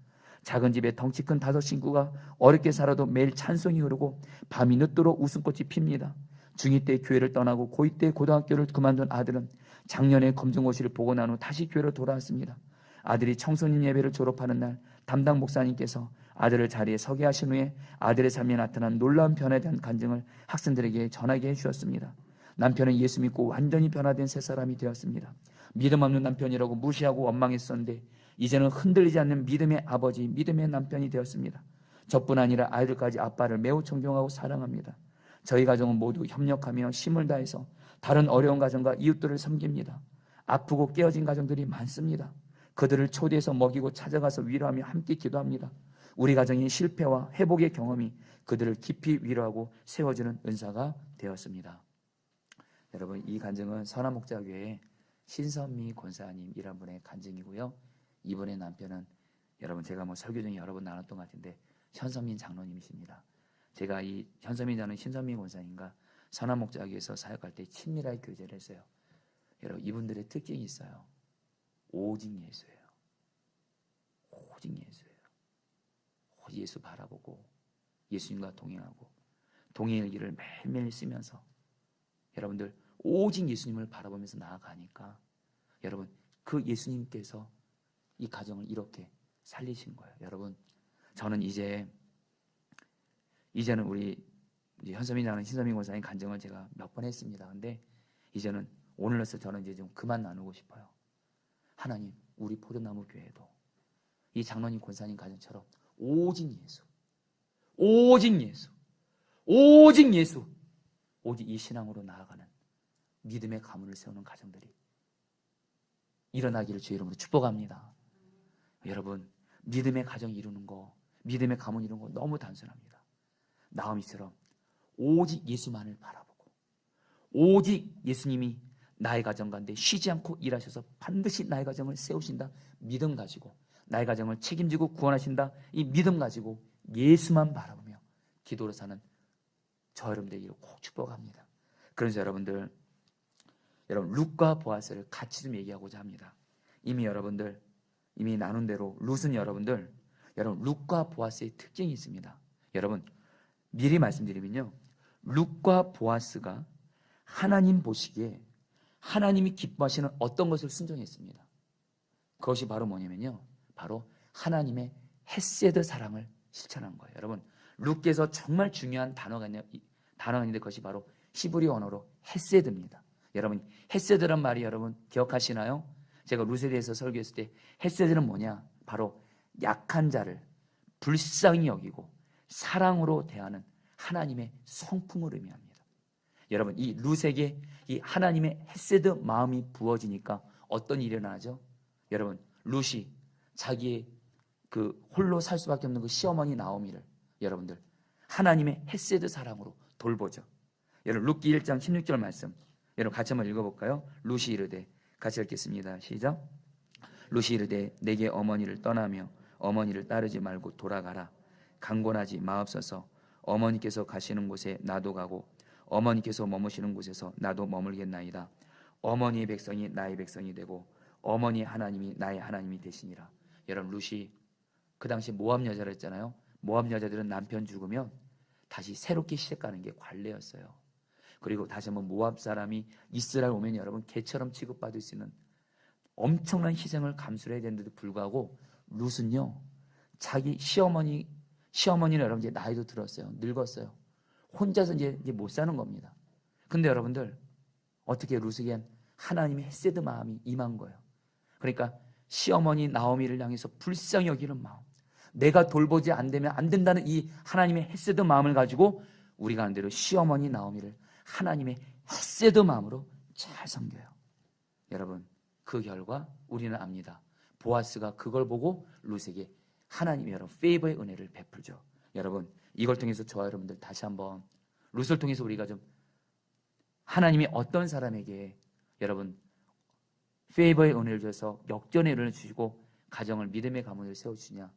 작은 집에 덩치 큰 5 식구가 어렵게 살아도 매일 찬송이 흐르고 밤이 늦도록 웃음꽃이 핍니다. 중2 때 교회를 떠나고 고2 때 고등학교를 그만둔 아들은 작년에 검정고시를 보고 난 후 다시 교회로 돌아왔습니다. 아들이 청소년 예배를 졸업하는 날 담당 목사님께서 아들을 자리에 서게 하신 후에 아들의 삶에 나타난 놀라운 변화에 대한 간증을 학생들에게 전하게 해주었습니다. 남편은 예수 믿고 완전히 변화된 새 사람이 되었습니다. 믿음 없는 남편이라고 무시하고 원망했었는데 이제는 흔들리지 않는 믿음의 아버지, 믿음의 남편이 되었습니다. 저뿐 아니라 아이들까지 아빠를 매우 존경하고 사랑합니다. 저희 가정은 모두 협력하며 힘을 다해서 다른 어려운 가정과 이웃들을 섬깁니다. 아프고 깨어진 가정들이 많습니다. 그들을 초대해서 먹이고 찾아가서 위로하며 함께 기도합니다. 우리 가정의 실패와 회복의 경험이 그들을 깊이 위로하고 세워주는 은사가 되었습니다. 여러분, 이 간증은 선한목자교회 신선미 권사님이란 분의 간증이고요. 이분의 남편은 여러분 제가 설교 중에 여러 번 나눴던 것 같은데 현선민 장로님이십니다. 제가 이 현선민 장로님, 신선미 권사님과 선한목자교회에서 사역할 때 친밀하게 교제를 했어요. 여러분, 이분들의 특징이 있어요. 오직 예수예요. 오직 예수예요. 오직 예수 바라보고 예수님과 동행하고 동행의 길을 매일매일 쓰면서 여러분들 오직 예수님을 바라보면서 나아가니까 여러분 그 예수님께서 이 가정을 이렇게 살리신 거예요. 여러분, 저는 이제는 우리 현선민 장로님, 신선민 권사님 간증을 제가 몇 번 했습니다. 근데 이제는 오늘로서 저는 이제 좀 그만 나누고 싶어요. 하나님, 우리 포도나무 교회도 이 장로님 권사님 가정처럼 오직 예수, 오직 예수, 오직 예수, 오직 이 신앙으로 나아가는 믿음의 가문을 세우는 가정들이 일어나기를 주의 이름으로 축복합니다. 여러분, 믿음의 가정 이루는 거, 믿음의 가문 이루는 거 너무 단순합니다. 나오미처럼 오직 예수만을 바라보고 오직 예수님이 나의 가정 가운데 쉬지 않고 일하셔서 반드시 나의 가정을 세우신다 믿음 가지고 나의 가정을 책임지고 구원하신다 이 믿음 가지고 예수만 바라보며 기도로 사는 저 여러분 되기를 꼭 축복합니다. 그래서 여러분 룻과 보아스를 같이 좀 얘기하고자 합니다. 이미 나눈 대로 룻은 여러분들 여러분, 룻과 보아스의 특징이 있습니다. 여러분, 미리 말씀드리면요, 룻과 보아스가 하나님 보시기에 하나님이 기뻐하시는 어떤 것을 순종했습니다. 그것이 바로 뭐냐면요, 바로 하나님의 헤세드 사랑을 실천한 거예요. 여러분, 룻께서 정말 중요한 단어가 있는데 그것이 바로 히브리 언어로 헤세드입니다. 여러분, 헤세드란 말이 여러분 기억하시나요? 제가 룻에 대해서 설교했을 때 헤세드는 뭐냐? 바로 약한 자를 불쌍히 여기고 사랑으로 대하는 하나님의 성품을 의미합니다. 여러분, 이 룻에게 이 하나님의 헤세드 마음이 부어지니까 어떤 일이 일어나죠? 여러분, 룻이 자기의 그 홀로 살 수밖에 없는 그 시어머니 나오미를 여러분들 하나님의 헤세드 사랑으로 돌보죠. 여러분, 룻기 1장 16절 말씀 여러분 같이 한번 읽어볼까요? 룻이 이르되, 같이 읽겠습니다. 시작. 룻이 이르되 내게 어머니를 떠나며 어머니를 따르지 말고 돌아가라. 강권하지 마옵소서. 어머니께서 가시는 곳에 나도 가고 어머니께서 머무시는 곳에서 나도 머물겠나이다. 어머니의 백성이 나의 백성이 되고 어머니의 하나님이 나의 하나님이 되시니라. 여러분, 룻이 그 당시 모압 여자를 했잖아요. 모압 여자들은 남편 죽으면 다시 새롭게 시작하는 게 관례였어요. 그리고 다시 한번 모압 사람이 이스라엘 오면 여러분 개처럼 취급받을 수 있는 엄청난 희생을 감수해야 되는데도 불구하고 룻은요, 자기 시어머니는 여러분 이제 나이도 들었어요. 늙었어요. 혼자서 이제 못 사는 겁니다. 근데 여러분들 어떻게 룻에겐 하나님의 헤세드 마음이 임한 거예요. 그러니까 시어머니 나오미를 향해서 불쌍히 여기는 마음, 내가 돌보지 안 되면 안 된다는 이 하나님의 헤세드 마음을 가지고 우리가 하는 대로 시어머니 나오미를 하나님의 헤세드 마음으로 잘 섬겨요. 여러분, 그 결과 우리는 압니다. 보아스가 그걸 보고 룻에게 하나님의 여러분 페이버의 은혜를 베풀죠. 여러분, 이걸 통해서 저와 여러분들 다시 한번 룻을 통해서 우리가 좀 하나님이 어떤 사람에게 여러분 페이버의 은혜를 줘서 역전의 은혜를 주시고 가정을 믿음의 가문을 세워주시냐.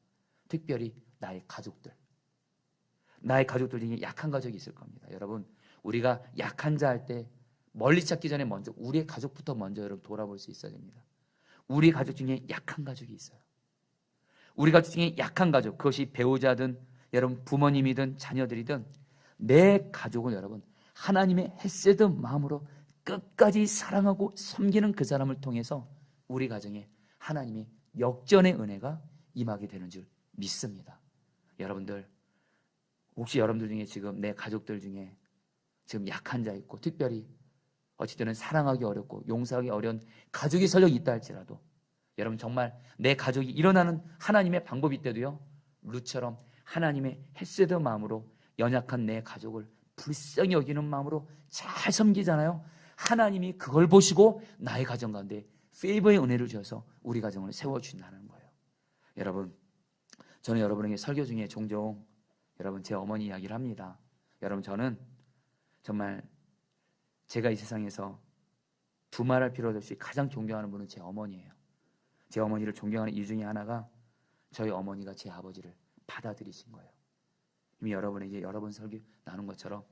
특별히 나의 가족들 중에 약한 가족이 있을 겁니다. 여러분, 우리가 약한 자 할 때 멀리 찾기 전에 먼저 우리의 가족부터 먼저 여러분 돌아볼 수 있어야 됩니다. 우리 가족 중에 약한 가족이 있어요. 우리 가족 중에 약한 가족, 그것이 배우자든 여러분 부모님이든 자녀들이든 내 가족을 여러분 하나님의 헤세드 마음으로 끝까지 사랑하고 섬기는 그 사람을 통해서 우리 가정에 하나님의 역전의 은혜가 임하게 되는 줄 믿습니다. 여러분들, 혹시 여러분들 중에 지금 내 가족들 중에 지금 약한 자 있고 특별히 어찌되는 사랑하기 어렵고 용서하기 어려운 가족이 설령 있다 할지라도 여러분 정말 내 가족이 일어나는 하나님의 방법이 있대도요, 룻처럼 하나님의 헤세드 마음으로 연약한 내 가족을 불쌍히 여기는 마음으로 잘 섬기잖아요. 하나님이 그걸 보시고 나의 가정 가운데 페이버의 은혜를 주셔서 우리 가정을 세워준다는 거예요. 여러분, 저는 여러분에게 설교 중에 종종 여러분 제 어머니 이야기를 합니다. 여러분, 저는 정말 제가 이 세상에서 두말할 필요도 없이 가장 존경하는 분은 제 어머니예요. 제 어머니를 존경하는 이유 중에 하나가 저희 어머니가 제 아버지를 받아들이신 거예요. 이미 여러분에게 여러 번 설교 나눈 것처럼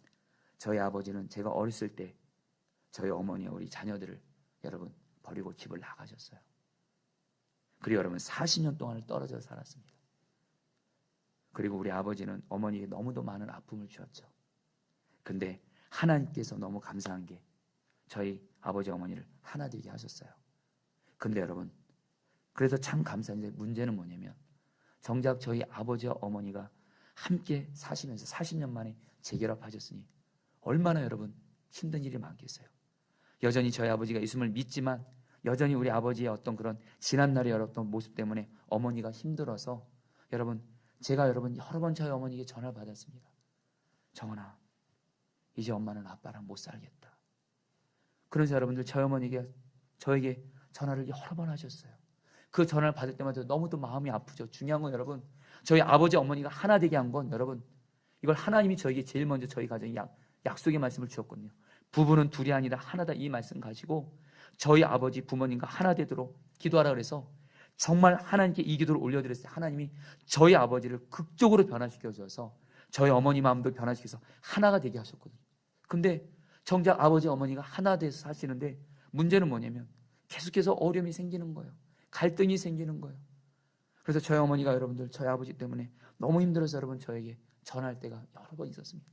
저희 아버지는 제가 어렸을 때 저희 어머니와 우리 자녀들을 여러분 버리고 집을 나가셨어요. 그리고 여러분 40년 동안을 떨어져 살았습니다. 그리고 우리 아버지는 어머니에게 너무도 많은 아픔을 주었죠. 근데 하나님께서 너무 감사한 게 저희 아버지 어머니를 하나 되게 하셨어요. 근데 여러분, 그래서 참 감사한데 문제는 뭐냐면 정작 저희 아버지와 어머니가 함께 사시면서 40년 만에 재결합하셨으니 얼마나 여러분 힘든 일이 많겠어요. 여전히 저희 아버지가 예수님을 믿지만 여전히 우리 아버지의 어떤 그런 지난날의 어떤 모습 때문에 어머니가 힘들어서 여러분, 제가 여러분 여러 번 저희 어머니에게 전화를 받았습니다. 정원아, 이제 엄마는 아빠랑 못 살겠다. 그래서 여러분들 저희 어머니가 저에게 전화를 여러 번 하셨어요. 그 전화를 받을 때마다 너무도 마음이 아프죠. 중요한 건 여러분, 저희 아버지 어머니가 하나 되게 한 건 여러분, 이걸 하나님이 저에게 제일 먼저 저희 가정에 약속의 말씀을 주었거든요. 부부는 둘이 아니라 하나다, 이 말씀 가지고 저희 아버지 부모님과 하나 되도록 기도하라 그래서 정말 하나님께 이 기도를 올려드렸을 때 하나님이 저희 아버지를 극적으로 변화시켜 주셔서 저희 어머니 마음도 변화시켜서 하나가 되게 하셨거든요. 근데 정작 아버지 어머니가 하나 돼서 사시는데 문제는 뭐냐면 계속해서 어려움이 생기는 거예요. 갈등이 생기는 거예요. 그래서 저희 어머니가 여러분들 저희 아버지 때문에 너무 힘들어서 여러분 저에게 전할 때가 여러 번 있었습니다.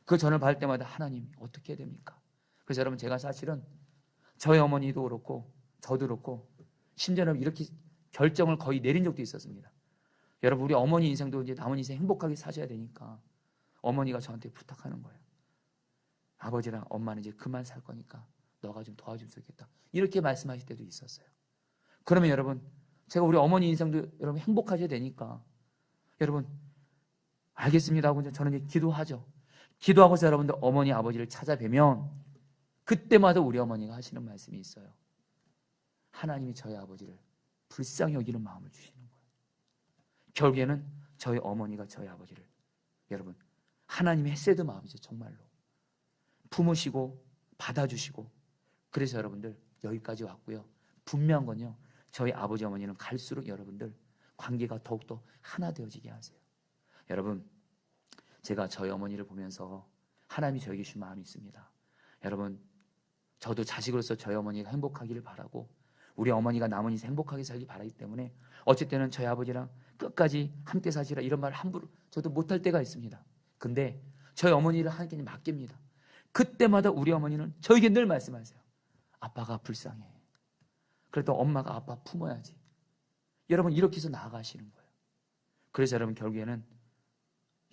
그 전을 받을 때마다 하나님 어떻게 해야 됩니까? 그래서 여러분 제가 사실은 저희 어머니도 그렇고 저도 그렇고 심지어는 이렇게 결정을 거의 내린 적도 있었습니다. 여러분 우리 어머니 인생도 이제 남은 인생 행복하게 사셔야 되니까 어머니가 저한테 부탁하는 거예요. 아버지랑 엄마는 이제 그만 살 거니까 너가 좀 도와주면 좋겠다. 이렇게 말씀하실 때도 있었어요. 그러면 여러분 제가 우리 어머니 인생도 여러분 행복하셔야 되니까 여러분 알겠습니다 하고 저는 이제 기도하죠. 기도하고서 여러분들 어머니 아버지를 찾아뵈면 그때마다 우리 어머니가 하시는 말씀이 있어요. 하나님이 저희 아버지를 불쌍히 여기는 마음을 주시는 거예요. 결국에는 저희 어머니가 저희 아버지를 여러분 하나님의 헤세드 마음이죠. 정말로 품으시고 받아주시고 그래서 여러분들 여기까지 왔고요. 분명한 건요. 저희 아버지 어머니는 갈수록 여러분들 관계가 더욱더 하나 되어지게 하세요. 여러분 제가 저희 어머니를 보면서 하나님이 저에게 주신 마음이 있습니다. 여러분 저도 자식으로서 저희 어머니가 행복하기를 바라고 우리 어머니가 남은 인생 행복하게 살기 바라기 때문에 어쩔 때는 저희 아버지랑 끝까지 함께 사시라 이런 말 함부로 저도 못할 때가 있습니다. 근데 저희 어머니를 하나님께 맡깁니다. 그때마다 우리 어머니는 저에게 늘 말씀하세요. 아빠가 불쌍해. 그래도 엄마가 아빠 품어야지. 여러분 이렇게 해서 나아가시는 거예요. 그래서 여러분 결국에는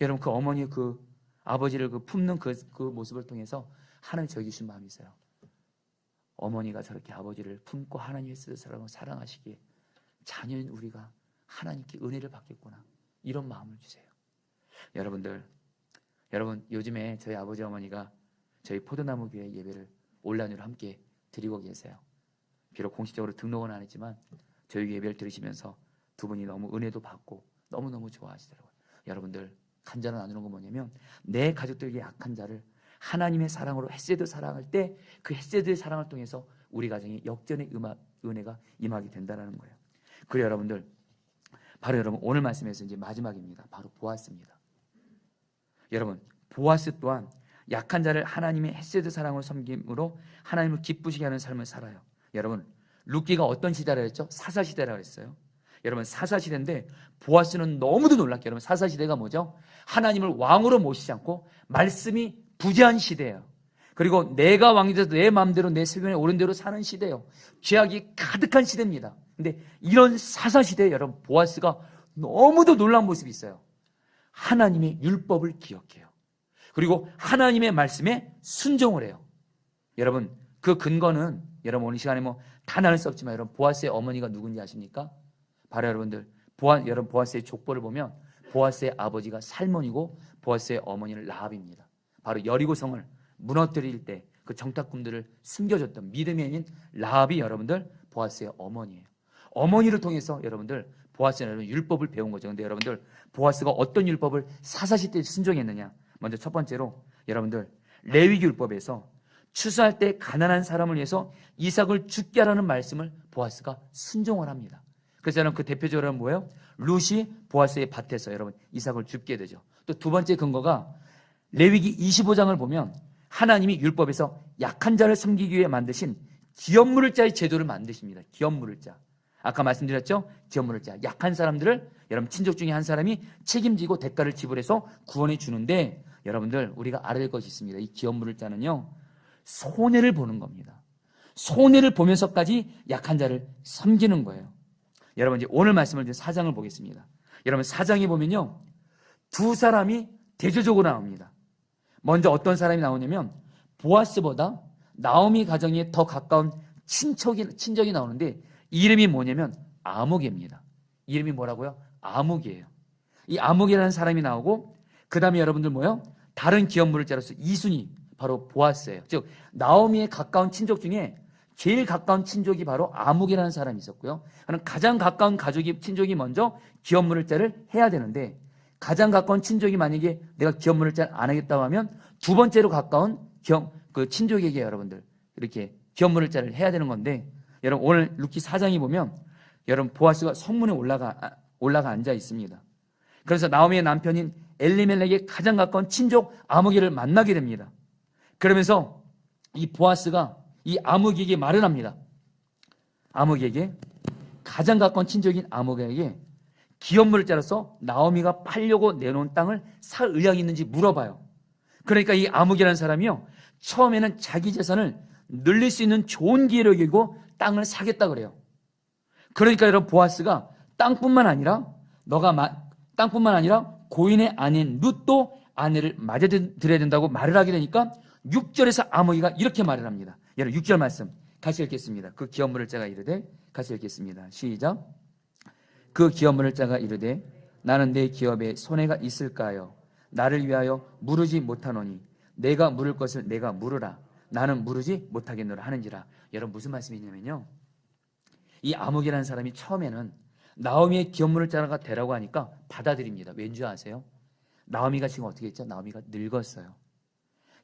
여러분 그 어머니의 그 아버지를 그 품는 그 모습을 통해서 하나님 저에게 주신 마음이 있어요. 어머니가 저렇게 아버지를 품고 하나님의 뜻을 사랑하시기에 자녀인 우리가 하나님께 은혜를 받겠구나 이런 마음을 주세요. 여러분들 여러분 요즘에 저희 아버지 어머니가 저희 포도나무 교회 예배를 온라인으로 함께 드리고 계세요. 비록 공식적으로 등록은 안 했지만 저희 예배를 들으시면서 두 분이 너무 은혜도 받고 너무너무 좋아하시더라고요. 여러분들 간절히 나누는 건 뭐냐면 내 가족들에게 약한 자를 하나님의 사랑으로 헤세드 사랑할 때 그 헤세드의 사랑을 통해서 우리 가정에 역전의 은혜가 임하게 된다는 거예요. 그래요 여러분들 바로 여러분 오늘 말씀에서 이제 마지막입니다. 바로 보아스입니다. 여러분 보아스 또한 약한 자를 하나님의 헤세드 사랑으로 섬김으로 하나님을 기쁘시게 하는 삶을 살아요. 여러분 룻기가 어떤 시대라 했죠? 사사시대라고 했어요. 여러분 사사시대인데 보아스는 너무도 놀랍게 여러분 사사시대가 뭐죠? 하나님을 왕으로 모시지 않고 말씀이 부재한 시대예요. 그리고 내가 왕이 돼서 내 마음대로 내 세균에 오른 대로 사는 시대예요. 죄악이 가득한 시대입니다. 근데 이런 사사시대에 여러분 보아스가 너무도 놀라운 모습이 있어요. 하나님의 율법을 기억해요. 그리고 하나님의 말씀에 순종을 해요. 여러분 그 근거는 여러분 오늘 시간에 뭐 다 나눌 수 없지만 여러분 보아스의 어머니가 누군지 아십니까? 바로 여러분들 여러분 보아스의 족보를 보면 보아스의 아버지가 살몬이고 보아스의 어머니는 라합입니다. 바로 여리고성을 무너뜨릴 때 그 정탐꾼들을 숨겨줬던 믿음의 여인 라합이 여러분들 보아스의 어머니예요. 어머니를 통해서 여러분들 보아스는 율법을 배운 거죠. 근데 여러분들 보아스가 어떤 율법을 사사시대에 순종했느냐? 먼저 첫 번째로 여러분들 레위기 율법에서 추수할 때 가난한 사람을 위해서 이삭을 죽게 하라는 말씀을 보아스가 순종을 합니다. 그래서 여러분 그 대표적으로 뭐예요? 룻이 보아스의 밭에서 여러분 이삭을 죽게 되죠. 또 두 번째 근거가 레위기 25장을 보면 하나님이 율법에서 약한 자를 섬기기 위해 만드신 기업 물을 자의 제도를 만드십니다. 기업 물을 자. 아까 말씀드렸죠? 기업 물을 자. 약한 사람들을 여러분 친족 중에 한 사람이 책임지고 대가를 지불해서 구원해 주는데 여러분들 우리가 알아야 할 것이 있습니다. 이 기업 물을 자는요. 손해를 보는 겁니다. 손해를 보면서까지 약한 자를 섬기는 거예요. 여러분 이제 오늘 말씀을 이제 4장을 보겠습니다. 여러분 4장에 보면요. 두 사람이 대조적으로 나옵니다. 먼저 어떤 사람이 나오냐면 보아스보다 나오미 가정에 더 가까운 친적이 나오는데 이름이 뭐냐면 아무개입니다. 이름이 뭐라고요? 아무개예요. 이 아무개라는 사람이 나오고 그 다음에 여러분들 뭐예요? 다른 기업 물을 자로서 이순이 바로 보아스예요. 즉 나오미의 가까운 친족 중에 제일 가까운 친족이 바로 아무개라는 사람이 있었고요. 가장 가까운 친족이 먼저 기업 물을 자를 해야 되는데 가장 가까운 친족이 만약에 내가 기업 물을 자를 안 하겠다고 하면 두 번째로 가까운 그 친족에게 여러분들 이렇게 기업 물을 자를 해야 되는 건데 여러분 오늘 룻기 4장에 보면 여러분 보아스가 성문에 올라가 앉아 있습니다. 그래서 나오미의 남편인 엘리멜렉의 가장 가까운 친족 아무개를 만나게 됩니다. 그러면서 이 보아스가 이 아무개에게 말을 합니다. 아무개에게 가장 가까운 친족인 아무개에게 기업물을 짜서 나오미가 팔려고 내놓은 땅을 살 의향이 있는지 물어봐요. 그러니까 이 아묵이라는 사람이요, 처음에는 자기 재산을 늘릴 수 있는 좋은 기회를 여기고 땅을 사겠다 그래요. 그러니까 여러분, 보아스가 땅뿐만 아니라 고인의 아내인 룻도 아내를 맞아들여야 된다고 말을 하게 되니까 6절에서 아무기가 이렇게 말을 합니다. 여러분 6절 말씀 같이 읽겠습니다. 그 기업물을 짜가 이르되, 같이 읽겠습니다. 시작. 그 기업물을 짜가 이르되 나는 내 기업에 손해가 있을까요? 나를 위하여 물으지 못하노니 내가 물을 것을 내가 물으라. 나는 물으지 못하겠노라 하는지라. 여러분 무슨 말씀이냐면요, 이 아묵이라는 사람이 처음에는 나오미의 기업물을 짜가 되라고 하니까 받아들입니다. 왠지 아세요? 나오미가 지금 어떻게 했죠? 나오미가 늙었어요.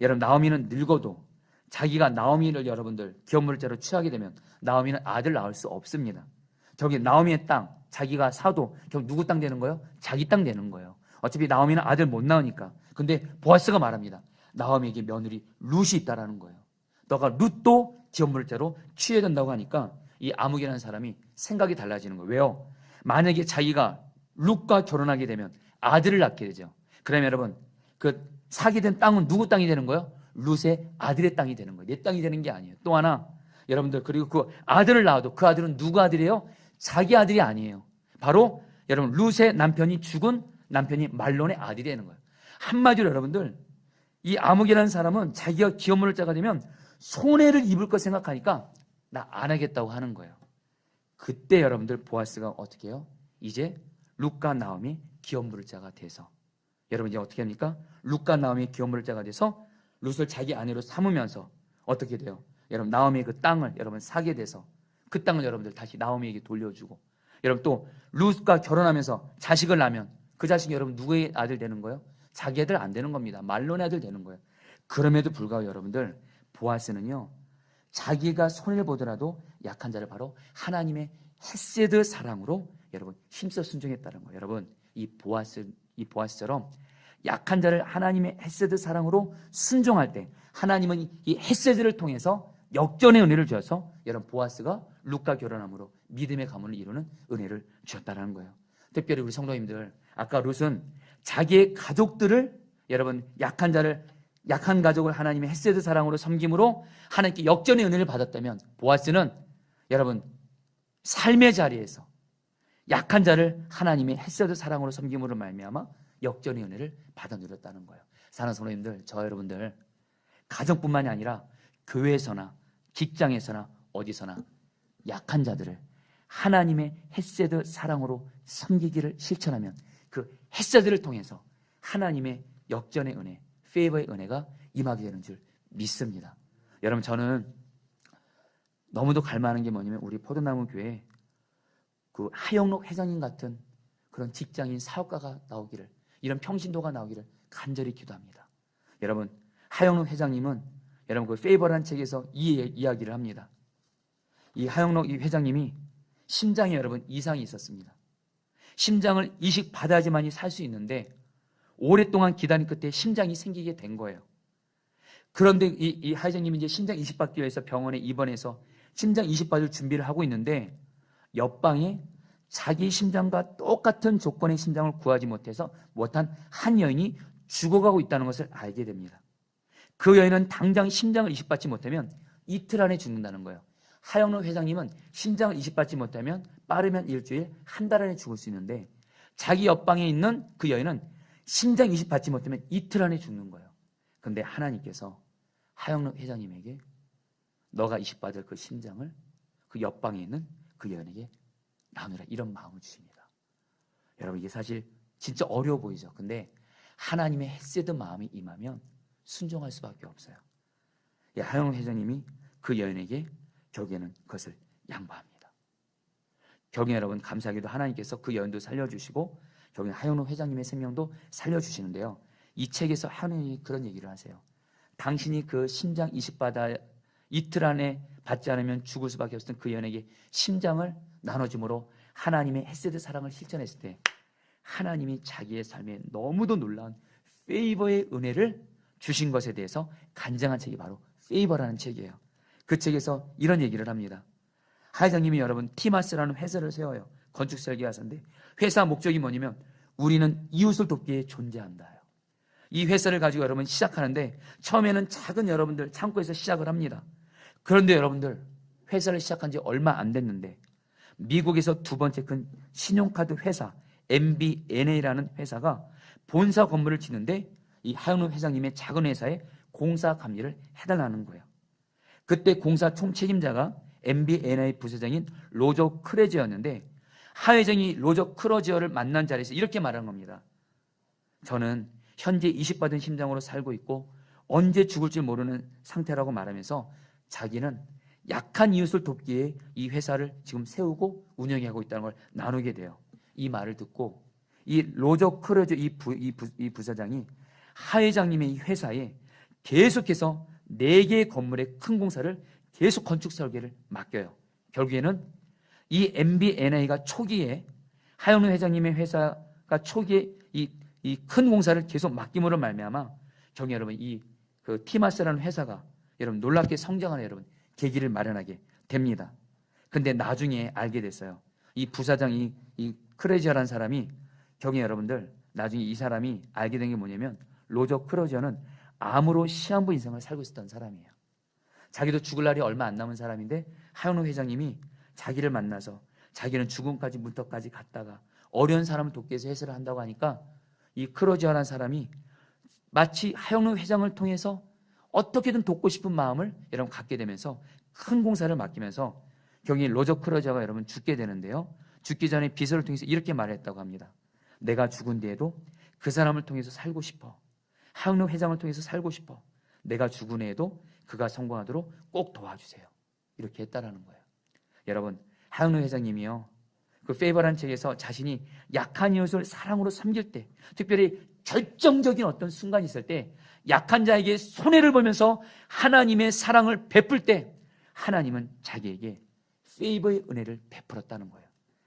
여러분, 나오미는 늙어도 자기가 나오미를 여러분들 기업물을 짜로 취하게 되면 나오미는 아들 낳을 수 없습니다. 저기 나오미의 땅 자기가 사도 결국 누구 땅 되는 거예요? 자기 땅 되는 거예요. 어차피 나오미는 아들 못 낳으니까. 근데 보아스가 말합니다. 나오미에게 며느리 룻이 있다라는 거예요. 너가 룻도 기업물을 짜로 취해야 된다고 하니까 이 아묵이라는 사람이 생각이 달라지는 거예요. 왜요? 만약에 자기가 룻과 결혼하게 되면 아들을 낳게 되죠. 그러면 여러분, 그 사게 된 땅은 누구 땅이 되는 거예요? 룻의 아들의 땅이 되는 거예요. 내 땅이 되는 게 아니에요. 또 하나, 여러분들, 그리고 그 아들을 낳아도 그 아들은 누구 아들이에요? 자기 아들이 아니에요. 바로 여러분, 룻의 남편이 죽은 남편이 말론의 아들이 되는 거예요. 한마디로 여러분들, 이 아묵이라는 사람은 자기가 기업물을 짜가 되면 손해를 입을 것 생각하니까 나 안 하겠다고 하는 거예요. 그때 여러분들, 보아스가 어떻게 해요? 이제 룻과 나오미 기업물을 짜가 돼서, 여러분 이제 어떻게 합니까? 룻과 나오미 기업물을 짜가 돼서 룻을 자기 아내로 삼으면서 어떻게 돼요? 여러분, 나오미의 그 땅을 여러분 사게 돼서 그 땅을 여러분들 다시 나오미에게 돌려주고, 여러분 또 룻과 결혼하면서 자식을 낳으면 그 자식이 여러분 누구의 아들 되는 거예요? 자기 아들 안 되는 겁니다. 말론의 아들 되는 거예요. 그럼에도 불구하고 여러분들, 보아스는요, 자기가 손해를 보더라도 약한 자를 바로 하나님의 헤세드 사랑으로 여러분 힘써 순종했다는 거예요. 여러분, 이 보아스처럼 약한 자를 하나님의 헤세드 사랑으로 순종할 때 하나님은 이 헤세드를 통해서 역전의 은혜를 주셔서 여러분, 보아스가 룻과 결혼함으로 믿음의 가문을 이루는 은혜를 주셨다는 거예요. 특별히 우리 성도님들, 아까 룻은 자기의 가족들을, 여러분 약한 가족을 하나님의 헤세드 사랑으로 섬김으로 하나님께 역전의 은혜를 받았다면, 보아스는 여러분 삶의 자리에서 약한 자를 하나님의 헤세드 사랑으로 섬김으로 말미암아 역전의 은혜를 받아 누렸다는 거예요. 사랑하는 성도님들, 저 여러분들 가정뿐만이 아니라 교회에서나 직장에서나 어디서나 약한 자들을 하나님의 헤세드 사랑으로 섬기기를 실천하면 그 헤세드를 통해서 하나님의 역전의 은혜, 페이버의 은혜가 임하게 되는 줄 믿습니다. 여러분, 저는 너무도 갈망하는 게 뭐냐면 우리 포도나무 교회에 그 하영록 회장님 같은 그런 직장인 사업가가 나오기를, 이런 평신도가 나오기를 간절히 기도합니다. 여러분, 하영록 회장님은 여러분 그 페이버라는 책에서 이 이야기를 합니다. 이 하영록 이 회장님이 심장에 여러분 이상이 있었습니다. 심장을 이식 받아야지만이 살 수 있는데 오랫동안 기다린 끝에 심장이 생기게 된 거예요. 그런데 이 회장님이 이제 심장 이식 받기 위해서 병원에 입원해서 심장 이식 받을 준비를 하고 있는데 옆방에 자기 심장과 똑같은 조건의 심장을 구하지 못한 한 여인이 죽어가고 있다는 것을 알게 됩니다. 그 여인은 당장 심장을 이식받지 못하면 이틀 안에 죽는다는 거예요. 하영록 회장님은 심장을 이식받지 못하면 빠르면 일주일, 한 달 안에 죽을 수 있는데 자기 옆방에 있는 그 여인은 심장 이식받지 못하면 이틀 안에 죽는 거예요. 그런데 하나님께서 하영록 회장님에게 너가 이식받을 그 심장을 그 옆방에 있는 그 여인에게 나누라, 이런 마음을 주십니다. 여러분, 이게 사실 진짜 어려워 보이죠. 근데 하나님의 헤세드 마음이 임하면 순종할 수밖에 없어요. 하영록 회장님이 그 여인에게 결국에는 그것을 양보합니다. 결국에 여러분, 감사하게도 하나님께서 그 여인도 살려주시고 결국에 하영록 회장님의 생명도 살려주시는데요, 이 책에서 하나님이 그런 얘기를 하세요. 당신이 그 심장 이식받아 이틀 안에 받지 않으면 죽을 수밖에 없었던 그 여인에게 심장을 나눠줌으로 하나님의 헤세드 사랑을 실천했을 때 하나님이 자기의 삶에 너무도 놀라운 페이버의 은혜를 주신 것에 대해서 간증한 책이 바로 페이버라는 책이에요. 그 책에서 이런 얘기를 합니다. 하 회장님이 여러분 티마스라는 회사를 세워요. 건축 설계사인데 회사 목적이 뭐냐면 우리는 이웃을 돕기에 존재한다. 이 회사를 가지고 여러분 시작하는데 처음에는 작은 여러분들 창고에서 시작을 합니다. 그런데 여러분들 회사를 시작한 지 얼마 안 됐는데 미국에서 두 번째 큰 신용카드 회사 MBNA라는 회사가 본사 건물을 짓는데 이 하영록 회장님의 작은 회사에 공사 감리를 해달라는 거예요. 그때 공사 총책임자가 MBNA 부사장인 로저 크레지어였는데 하 회장이 로저 크레지어를 만난 자리에서 이렇게 말한 겁니다. 저는 현재 이식받은 심장으로 살고 있고 언제 죽을지 모르는 상태라고 말하면서 자기는 약한 이웃을 돕기에 이 회사를 지금 세우고 운영하고 있다는 걸 나누게 돼요. 이 말을 듣고 이 로저 크레지어 이 부사장이 하 회장님의 이 회사에 계속해서 4개의 건물의 큰 공사를 계속 건축 설계를 맡겨요. 결국에는 이 MBNA가 초기에 하영록 회장님의 회사가 초기에 이 큰 공사를 계속 맡김으로 말미암아 경우 여러분 그 티마스라는 회사가 여러분 놀랍게 성장하는 여러분 계기를 마련하게 됩니다. 근데 나중에 알게 됐어요. 이 부사장이 이 크레지어라는 사람이 경우 여러분들 나중에 이 사람이 알게 된 게 뭐냐면 로저 크레지어는 암으로 시한부 인생을 살고 있었던 사람이에요. 자기도 죽을 날이 얼마 안 남은 사람인데 하영록 회장님이 자기를 만나서 자기는 죽음까지 문턱까지 갔다가 어려운 사람을 돕기 위해서 해설을 한다고 하니까 이 크레지어라는 사람이 마치 하영록 회장을 통해서 어떻게든 돕고 싶은 마음을 여러분 갖게 되면서 큰 공사를 맡기면서 경이 로저 크레지어가 여러분 죽게 되는데요. 죽기 전에 비서를 통해서 이렇게 말했다고 합니다. 내가 죽은 뒤에도 그 사람을 통해서 살고 싶어. 하영록 회장을 통해서 살고 싶어. 내가 죽은 후에도 그가 성공하도록 꼭 도와주세요. 이렇게 했다라는 거예요. 여러분 하영록 회장님이요 그 페이버라는 책에서 자신이 약한 이웃을 사랑으로 섬길 때 특별히 결정적인 어떤 순간이 있을 때 약한 자에게 손해를 보면서 하나님의 사랑을 베풀 때 하나님은 자기에게 페이버의 은혜를 베풀었다는 거예요.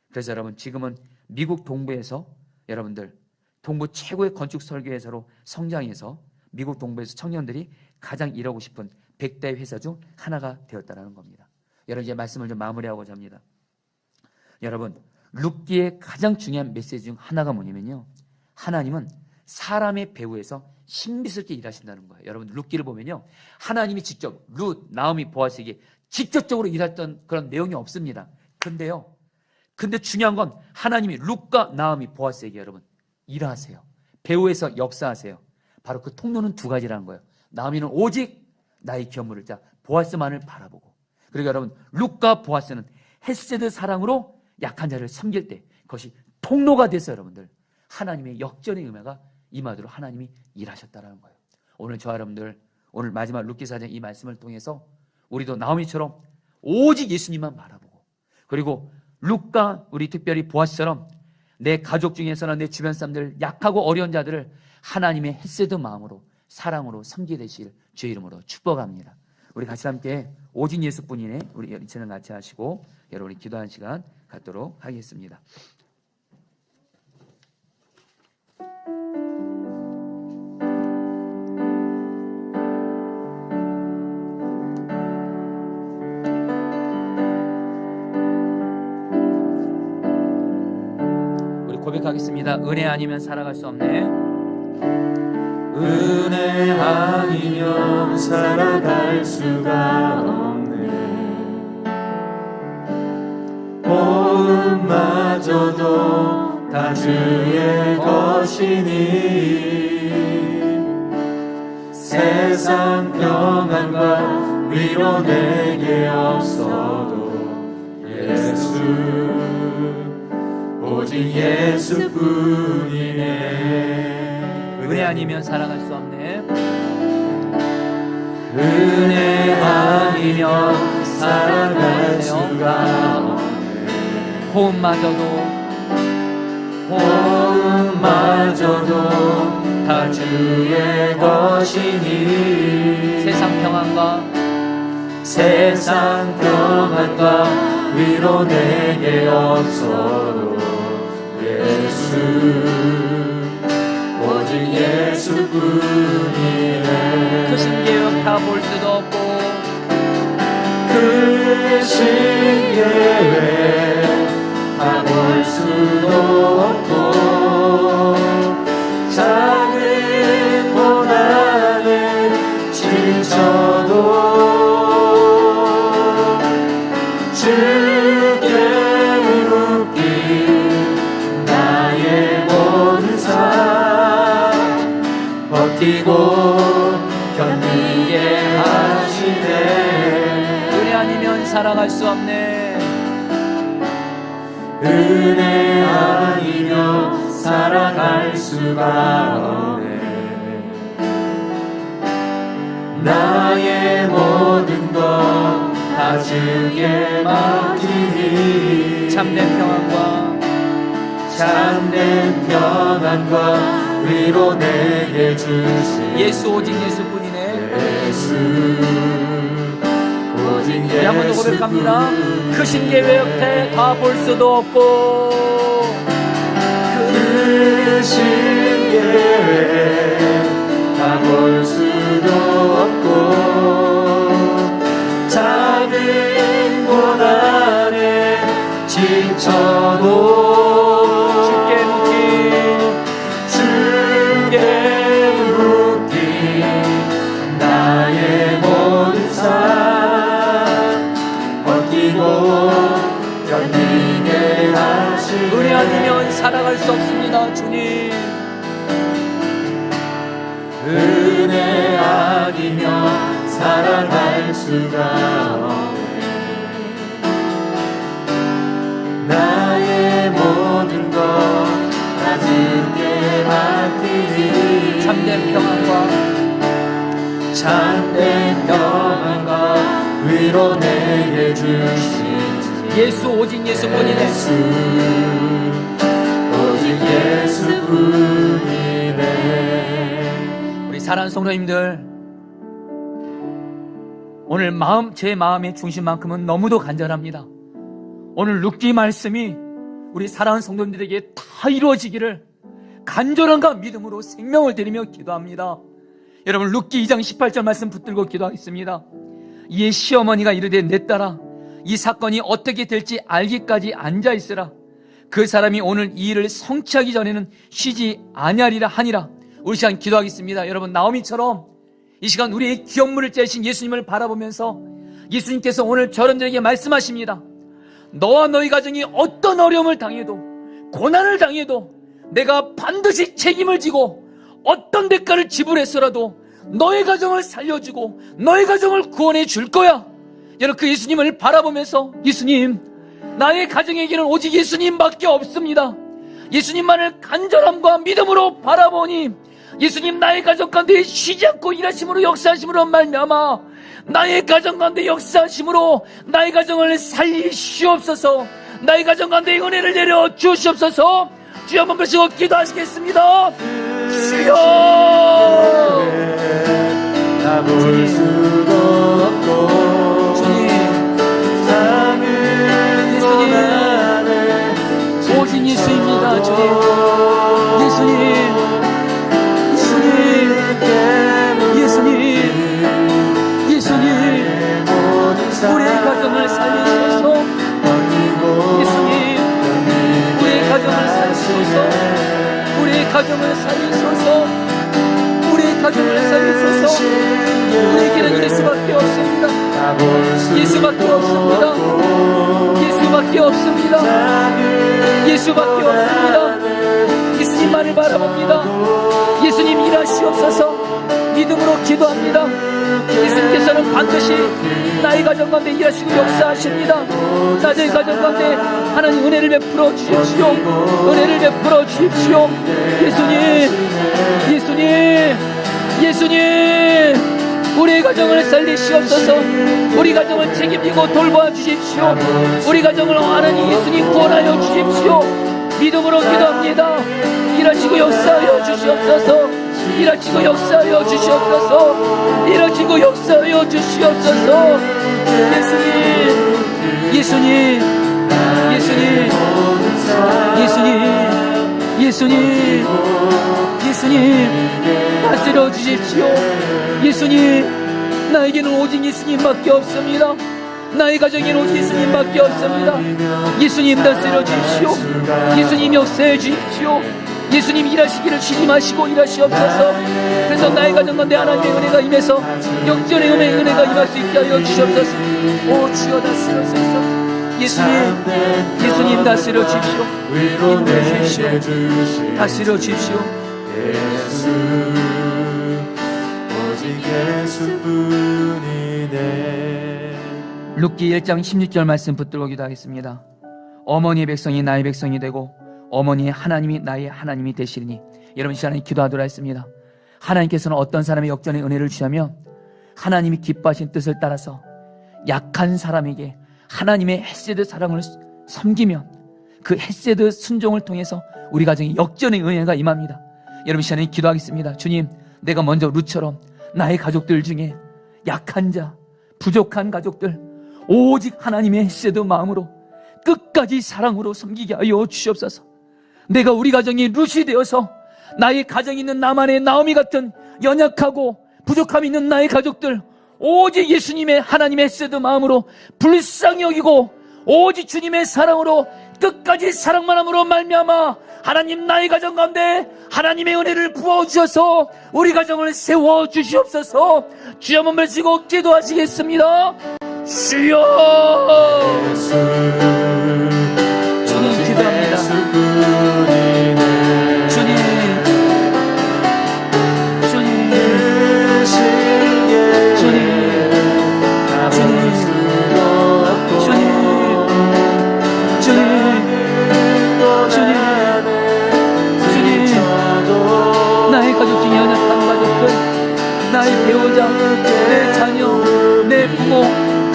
그래서 여러분 지금은 미국 동부에서 여러분들 동부 최고의 건축 설계회사로 성장해서 미국 동부에서 청년들이 가장 일하고 싶은 100대 회사 중 하나가 되었다는 겁니다. 여러분 이제 말씀을 좀 마무리하고자 합니다. 여러분 룻기의 가장 중요한 메시지 중 하나가 뭐냐면요, 하나님은 사람의 배후에서 신비스럽게 일하신다는 거예요. 여러분 룻기를 보면요 하나님이 직접 룻, 나오미, 보아스에게 직접적으로 일했던 그런 내용이 없습니다. 근데 중요한 건 하나님이 룻과 나오미, 보아스에게 여러분 일하세요. 배후에서 역사하세요. 바로 그 통로는 두 가지라는 거예요. 나오미는 오직 나의 기업물을 자 보아스만을 바라보고, 그리고 여러분 룻과 보아스는 헤세드 사랑으로 약한 자를 섬길 때 그것이 통로가 돼서 여러분들 하나님의 역전의 은혜가 임하도록 하나님이 일하셨다는 거예요. 오늘 저와 여러분들 오늘 마지막 룻기 4장 이 말씀을 통해서 우리도 나오미처럼 오직 예수님만 바라보고, 그리고 룻과 우리 특별히 보아스처럼 내 가족 중에서나 내 주변 사람들 약하고 어려운 자들을 하나님의 헤세드 마음으로 사랑으로 섬기게 되시길 주의 이름으로 축복합니다. 우리 같이 함께 오직 예수뿐이네 우리 이체는 같이 하시고 여러분 우리 기도하는 시간 갖도록 하겠습니다. 우리 고백하겠습니다. 은혜 아니면 살아갈 수 없네. 은혜 아니면 살아갈 수가 없네. 호흡마저도 다 주의 것이니 세상 평안과 위로 내게 없어도 예수 오직 예수뿐이네. 은혜 아니면 살아갈 수 없네. 은혜 아니면 살아갈 수가 없네. 호흡마저도 다 주의 것이니 세상 평안과 위로 내게 없어도 예수 오직 예수뿐이네. 크신 계획 다 볼 수도 없고 크신 계획 다 볼 가볼 수도 없고 작은 고난에 지쳐도 주께 묶인 나의 모든 삶 버티고 견디게 하시네. 은혜 아니면 살아갈 수 없네. 은혜 아니면 살아갈 수가 없네. 나의 모든 것 다 주께 맡기니 참된 평안과 위로 내게 주시 예수 오직 예수뿐이네. 예수 오직 우리 한 번 더 고백합니다. 크신 계획에 다 볼 수도 없고 크신 계획 다 볼 수도 없고 작은 고난에 지쳐도 주께 묶인 나의 모든 삶 버티고 견디게 하시네. 은혜 아니면 살아갈 수 없습니다. 주님 은혜 아니면 살아갈 수가 없네. 나의 모든 것 다 주께 맡기니 참된 평안과 위로 내게 주시지 예수 오직 예수뿐이네. 예수 오직 예수뿐이네. 우리 사랑하는 성도님들, 오늘 제 마음의 중심만큼은 너무도 간절합니다. 오늘 룻기 말씀이 우리 사랑하는 성도님들에게 다 이루어지기를 간절함과 믿음으로 생명을 드리며 기도합니다. 여러분, 룻기 2장 18절 말씀 붙들고 기도하겠습니다. 이에 시어머니가 이르되 내 딸아, 이 사건이 어떻게 될지 알기까지 앉아있으라. 그 사람이 오늘 이 일을 성취하기 전에는 쉬지 아니하리라 하니라. 우리 시간 기도하겠습니다. 여러분, 나오미처럼 이 시간 우리의 기업물을 째신 예수님을 바라보면서 예수님께서 오늘 저런들에게 말씀하십니다. 너와 너희 가정이 어떤 어려움을 당해도, 고난을 당해도 내가 반드시 책임을 지고 어떤 대가를 지불했어라도 너의 가정을 살려주고 너의 가정을 구원해 줄 거야. 여러분, 그 예수님을 바라보면서 예수님, 나의 가정에게는 오직 예수님밖에 없습니다. 예수님만을 간절함과 믿음으로 바라보니 예수님, 나의 가정 가운데 쉬지 않고 일하심으로 역사하심으로 말미암아 나의 가정 가운데 역사하심으로 나의 가정을 살리시옵소서. 나의 가정 가운데 은혜를 내려 주시옵소서. 주여 한번 그러시고 기도하시겠습니다. 주여, 다 볼 수도 없고 주님, 작은 예수님, 고난에 오직 예수입니다. 주님, 예수님, 예수님, 예수님, 우리의 가정을 살리소서. 예수님, 우리의 가정을 살리소서. 우리의 가정을 살리소서. 우리의 가정을 살리소서. 우리에게는 예수밖에 없습니다. 예수밖에 없습니다. 예수밖에 없습니다. 예수밖에 없습니다. 예수님만을 바라봅니다. 예수님 일하시옵소서. 믿음으로 기도합니다. 예수님께서는 반드시 나의 가정 가운데 일하시고 역사하십니다. 나의 가정 가운데 하나님 은혜를 베풀어 주십시오. 은혜를 베풀어 주십시오. 예수님, 예수님, 예수님, 우리의 가정을 살리시옵소서. 우리 가정을 책임지고 돌보아 주십시오. 우리 가정을 하나님 예수님 구원하여 주십시오. 믿음으로 기도합니다. 일하시고 역사하여 주시옵소서. 일하시고 역사하여 주시옵소서. 일하시고 역사하여 주시옵소서. 예수님, 예수님, 예수님, 예수님, 예수님, 예수님, 다스려 주십시오. 예수님, 나에게는 오직 예수님밖에 없습니다. 나의 가정에는 오직 예수님밖에 없습니다. 예수님 다스려 주십시오. 예수님 역사해 주십시오. 예수님 일하시기를 쉬지 마시고 일하시옵소서. 그래서 나의 가정 가운데 하나님의 은혜가 임해서 역전의 은혜가 임할 수 있게 하여 주시옵소서. 오 주여 다스려주소서. 예수님 다스려 주십시오. 인도해 주십시오. 다스려 주십시오. 예수 오직 예수뿐이네. 룻기 1장 16절 말씀 붙들고 기도하겠습니다. 어머니의 백성이 나의 백성이 되고 어머니의 하나님이 나의 하나님이 되시리니. 여러분 시간에 기도하도록 했습니다. 하나님께서는 어떤 사람의 역전의 은혜를 주시냐면 하나님이 기뻐하신 뜻을 따라서 약한 사람에게 하나님의 헤세드 사랑을 섬기면 그 헤세드 순종을 통해서 우리 가정에 역전의 은혜가 임합니다. 여러분 시간에 기도하겠습니다. 주님, 내가 먼저 룻처럼 나의 가족들 중에 약한 자, 부족한 가족들 오직 하나님의 헤세드 마음으로 끝까지 사랑으로 섬기게 하여 주시옵소서. 내가 우리 가정이 룻이 되어서 나의 가정에 있는 나만의 나오미 같은 연약하고 부족함이 있는 나의 가족들 오직 예수님의 하나님의 헤세드 마음으로 불쌍히 여기고 오직 주님의 사랑으로 끝까지 사랑만 함으로 말미암아 하나님 나의 가정 가운데 하나님의 은혜를 부어주셔서 우리 가정을 세워주시옵소서. 주여 한번 외치고 기도하시겠습니다. 주여. 주님 기도합니다. 주님 나의 가족 중에 연약한 가족들, 나의 배우자, 내 자녀, 내 부모,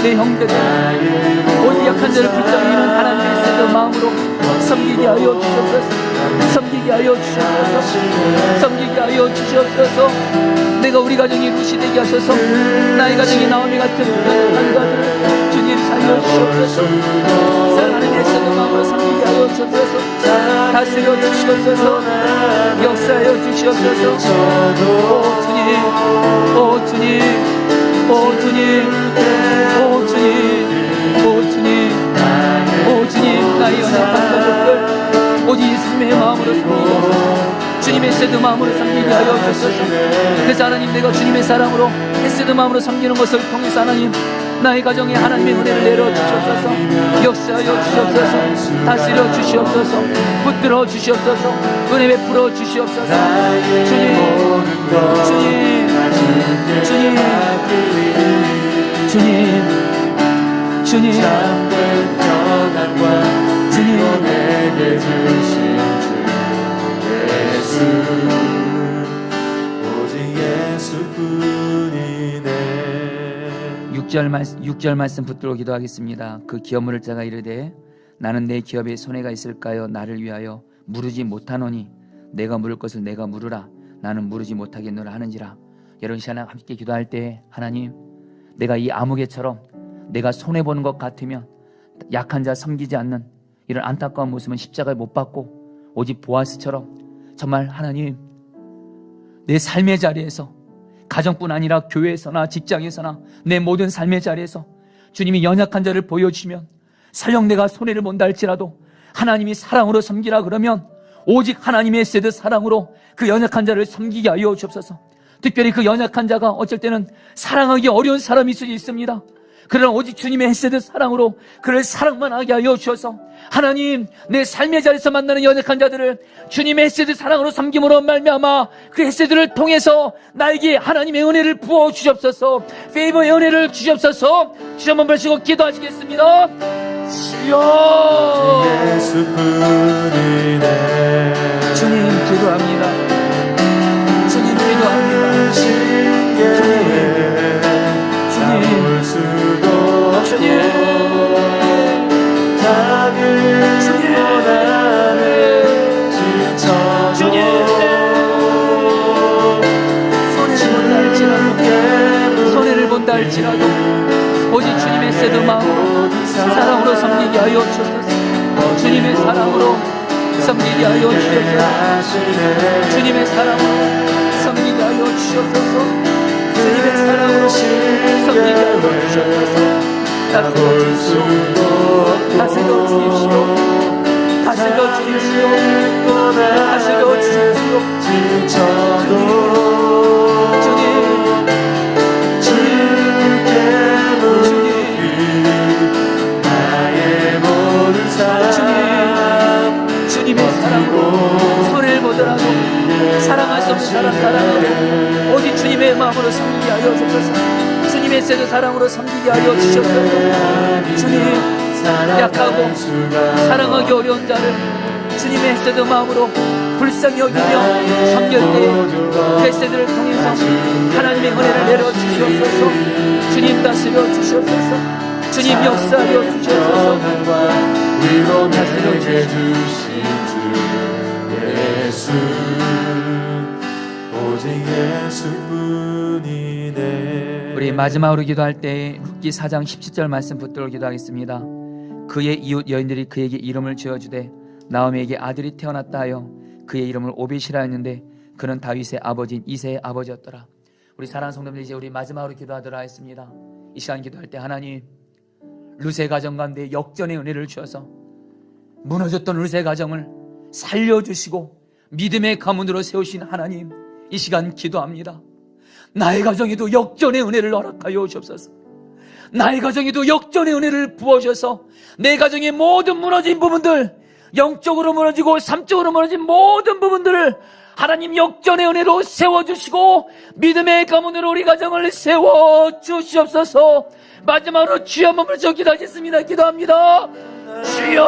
내 형제들 오직 약한 자를 붙잡는 하나님의 헤세드 마음으로 섬기게 하여 주시옵소서. 섬기게 하여 주시옵소서. 섬기게 하여 주시옵소서. 내가 우리 가정이 룻이 되게 하소서. 나의 가정이 나오미 같은 연약한 자들을 주님 살려주시옵소서. 사랑하는 헤세드 마음으로 섬기게 하여 주시옵소서. 다스려 주시옵소서. 역사하여 주시옵소서. 오 주님, 오 주님, 오 주님, 오 주님, 오 주님, 오 주님. 나의 연약한 가족들 오직 예수님의 마음으로 섬기게 하소서. 주님의 헤세드 마음으로 섬기게 하여 주소서. 그래서 하나님, 내가 주님의 사랑으로 헤세드 마음으로 섬기는 것을 통해서 하나님 나의 가정에 하나님의 은혜를 내려주시옵소서. 역사하여 주시옵소서. 다스려 주시옵소서. 붙들어 주시옵소서. 은혜 베풀어 주시옵소서. 주님, 주님, 주님, 주님, 주님, 주님, 내게 주신 주 예수 오직 예수뿐이네. 6절 말씀 붙들어 기도하겠습니다. 그 기업물을 자가 이르되 나는 내 기업에 손해가 있을까요? 나를 위하여 무르지 못하노니 내가 물을 것을 내가 물으라. 나는 무르지 못하겠노라 하는지라. 여러분 시간에 함께 기도할 때 하나님, 내가 이 아무개처럼 내가 손해보는 것 같으면 약한 자 섬기지 않는 이런 안타까운 모습은 십자가에 못 박고 오직 보아스처럼 정말 하나님 내 삶의 자리에서 가정뿐 아니라 교회에서나 직장에서나 내 모든 삶의 자리에서 주님이 연약한 자를 보여주시면 설령 내가 손해를 본다 할지라도 하나님이 사랑으로 섬기라 그러면 오직 하나님의 헤세드 사랑으로 그 연약한 자를 섬기게 하여 주옵소서. 특별히 그 연약한 자가 어쩔 때는 사랑하기 어려운 사람이 있을 수 있습니다. 그러나 오직 주님의 헤세드 사랑으로 그를 사랑만 하게 하여 주셔서 하나님 내 삶의 자리에서 만나는 연약한 자들을 주님의 헤세드 사랑으로 섬김으로 말미암아 그 헤세드를 통해서 나에게 하나님의 은혜를 부어 주시옵소서. 페이버의 은혜를 주시옵소서. 주여 한번 보시고 기도하시겠습니다. 주여 예수뿐이네. 주님 기도합니다. 주님 기도합니다. 볼 수도 없고 작은 고난을 지쳐도 손해를 본다 할지라도 오직 주님의 헤세드 마음으로 사랑으로 섬기게 하여 주옵소서. 주님의 사랑으로 섬기게 하여 주옵소서. 주님의 사랑으로 섬기게 하여 주옵소서. 주님의 사랑으로 섬기게 하여 주옵소서. 다볼 수도 없고 다스려 주십시오. 다스려 주십시오. 다스려 주십시오. 지쳐도 주님, 주께 묻기 나의 모든 삶 주님의 사랑으로 소리를 못하라고 사랑할 수 없는 사랑으로 오직 주님의 마음으로 섬기게 하여 주옵소서. 주님의 세대 사랑으로 섬기게 하여 주시옵소서. 주님, 약하고 사랑하기 어려운 자를 주님의 세대 마음으로 불쌍히 여기며 섬길 때 햇새들을 통해서 하나님의 은혜를 내려주시옵소서. 주님 다스려 주시옵소서. 주님 역사하여 주시옵소서. 위로 내게 주신 주 예수 오직 예수뿐이네. 우리 마지막으로 기도할 때 룻기 4장 17절 말씀 붙들어 기도하겠습니다. 그의 이웃 여인들이 그에게 이름을 지어주되 나오미에게 아들이 태어났다 하여 그의 이름을 오벳이라 했는데 그는 다윗의 아버지인 이새의 아버지였더라. 우리 사랑하는 성도님들, 이제 우리 마지막으로 기도하도록 하겠습니다. 이 시간 기도할 때 하나님, 룻의 가정 가운데 역전의 은혜를 주셔서 무너졌던 룻의 가정을 살려주시고 믿음의 가문으로 세우신 하나님, 이 시간 기도합니다. 나의 가정에도 역전의 은혜를 허락하여 주옵소서. 나의 가정에도 역전의 은혜를 부어주셔서 내 가정의 모든 무너진 부분들, 영적으로 무너지고 삶적으로 무너진 모든 부분들을 하나님 역전의 은혜로 세워주시고 믿음의 가문으로 우리 가정을 세워주시옵소서. 마지막으로 주여 한번 부르짖어 기도하겠습니다. 기도합니다. 주여.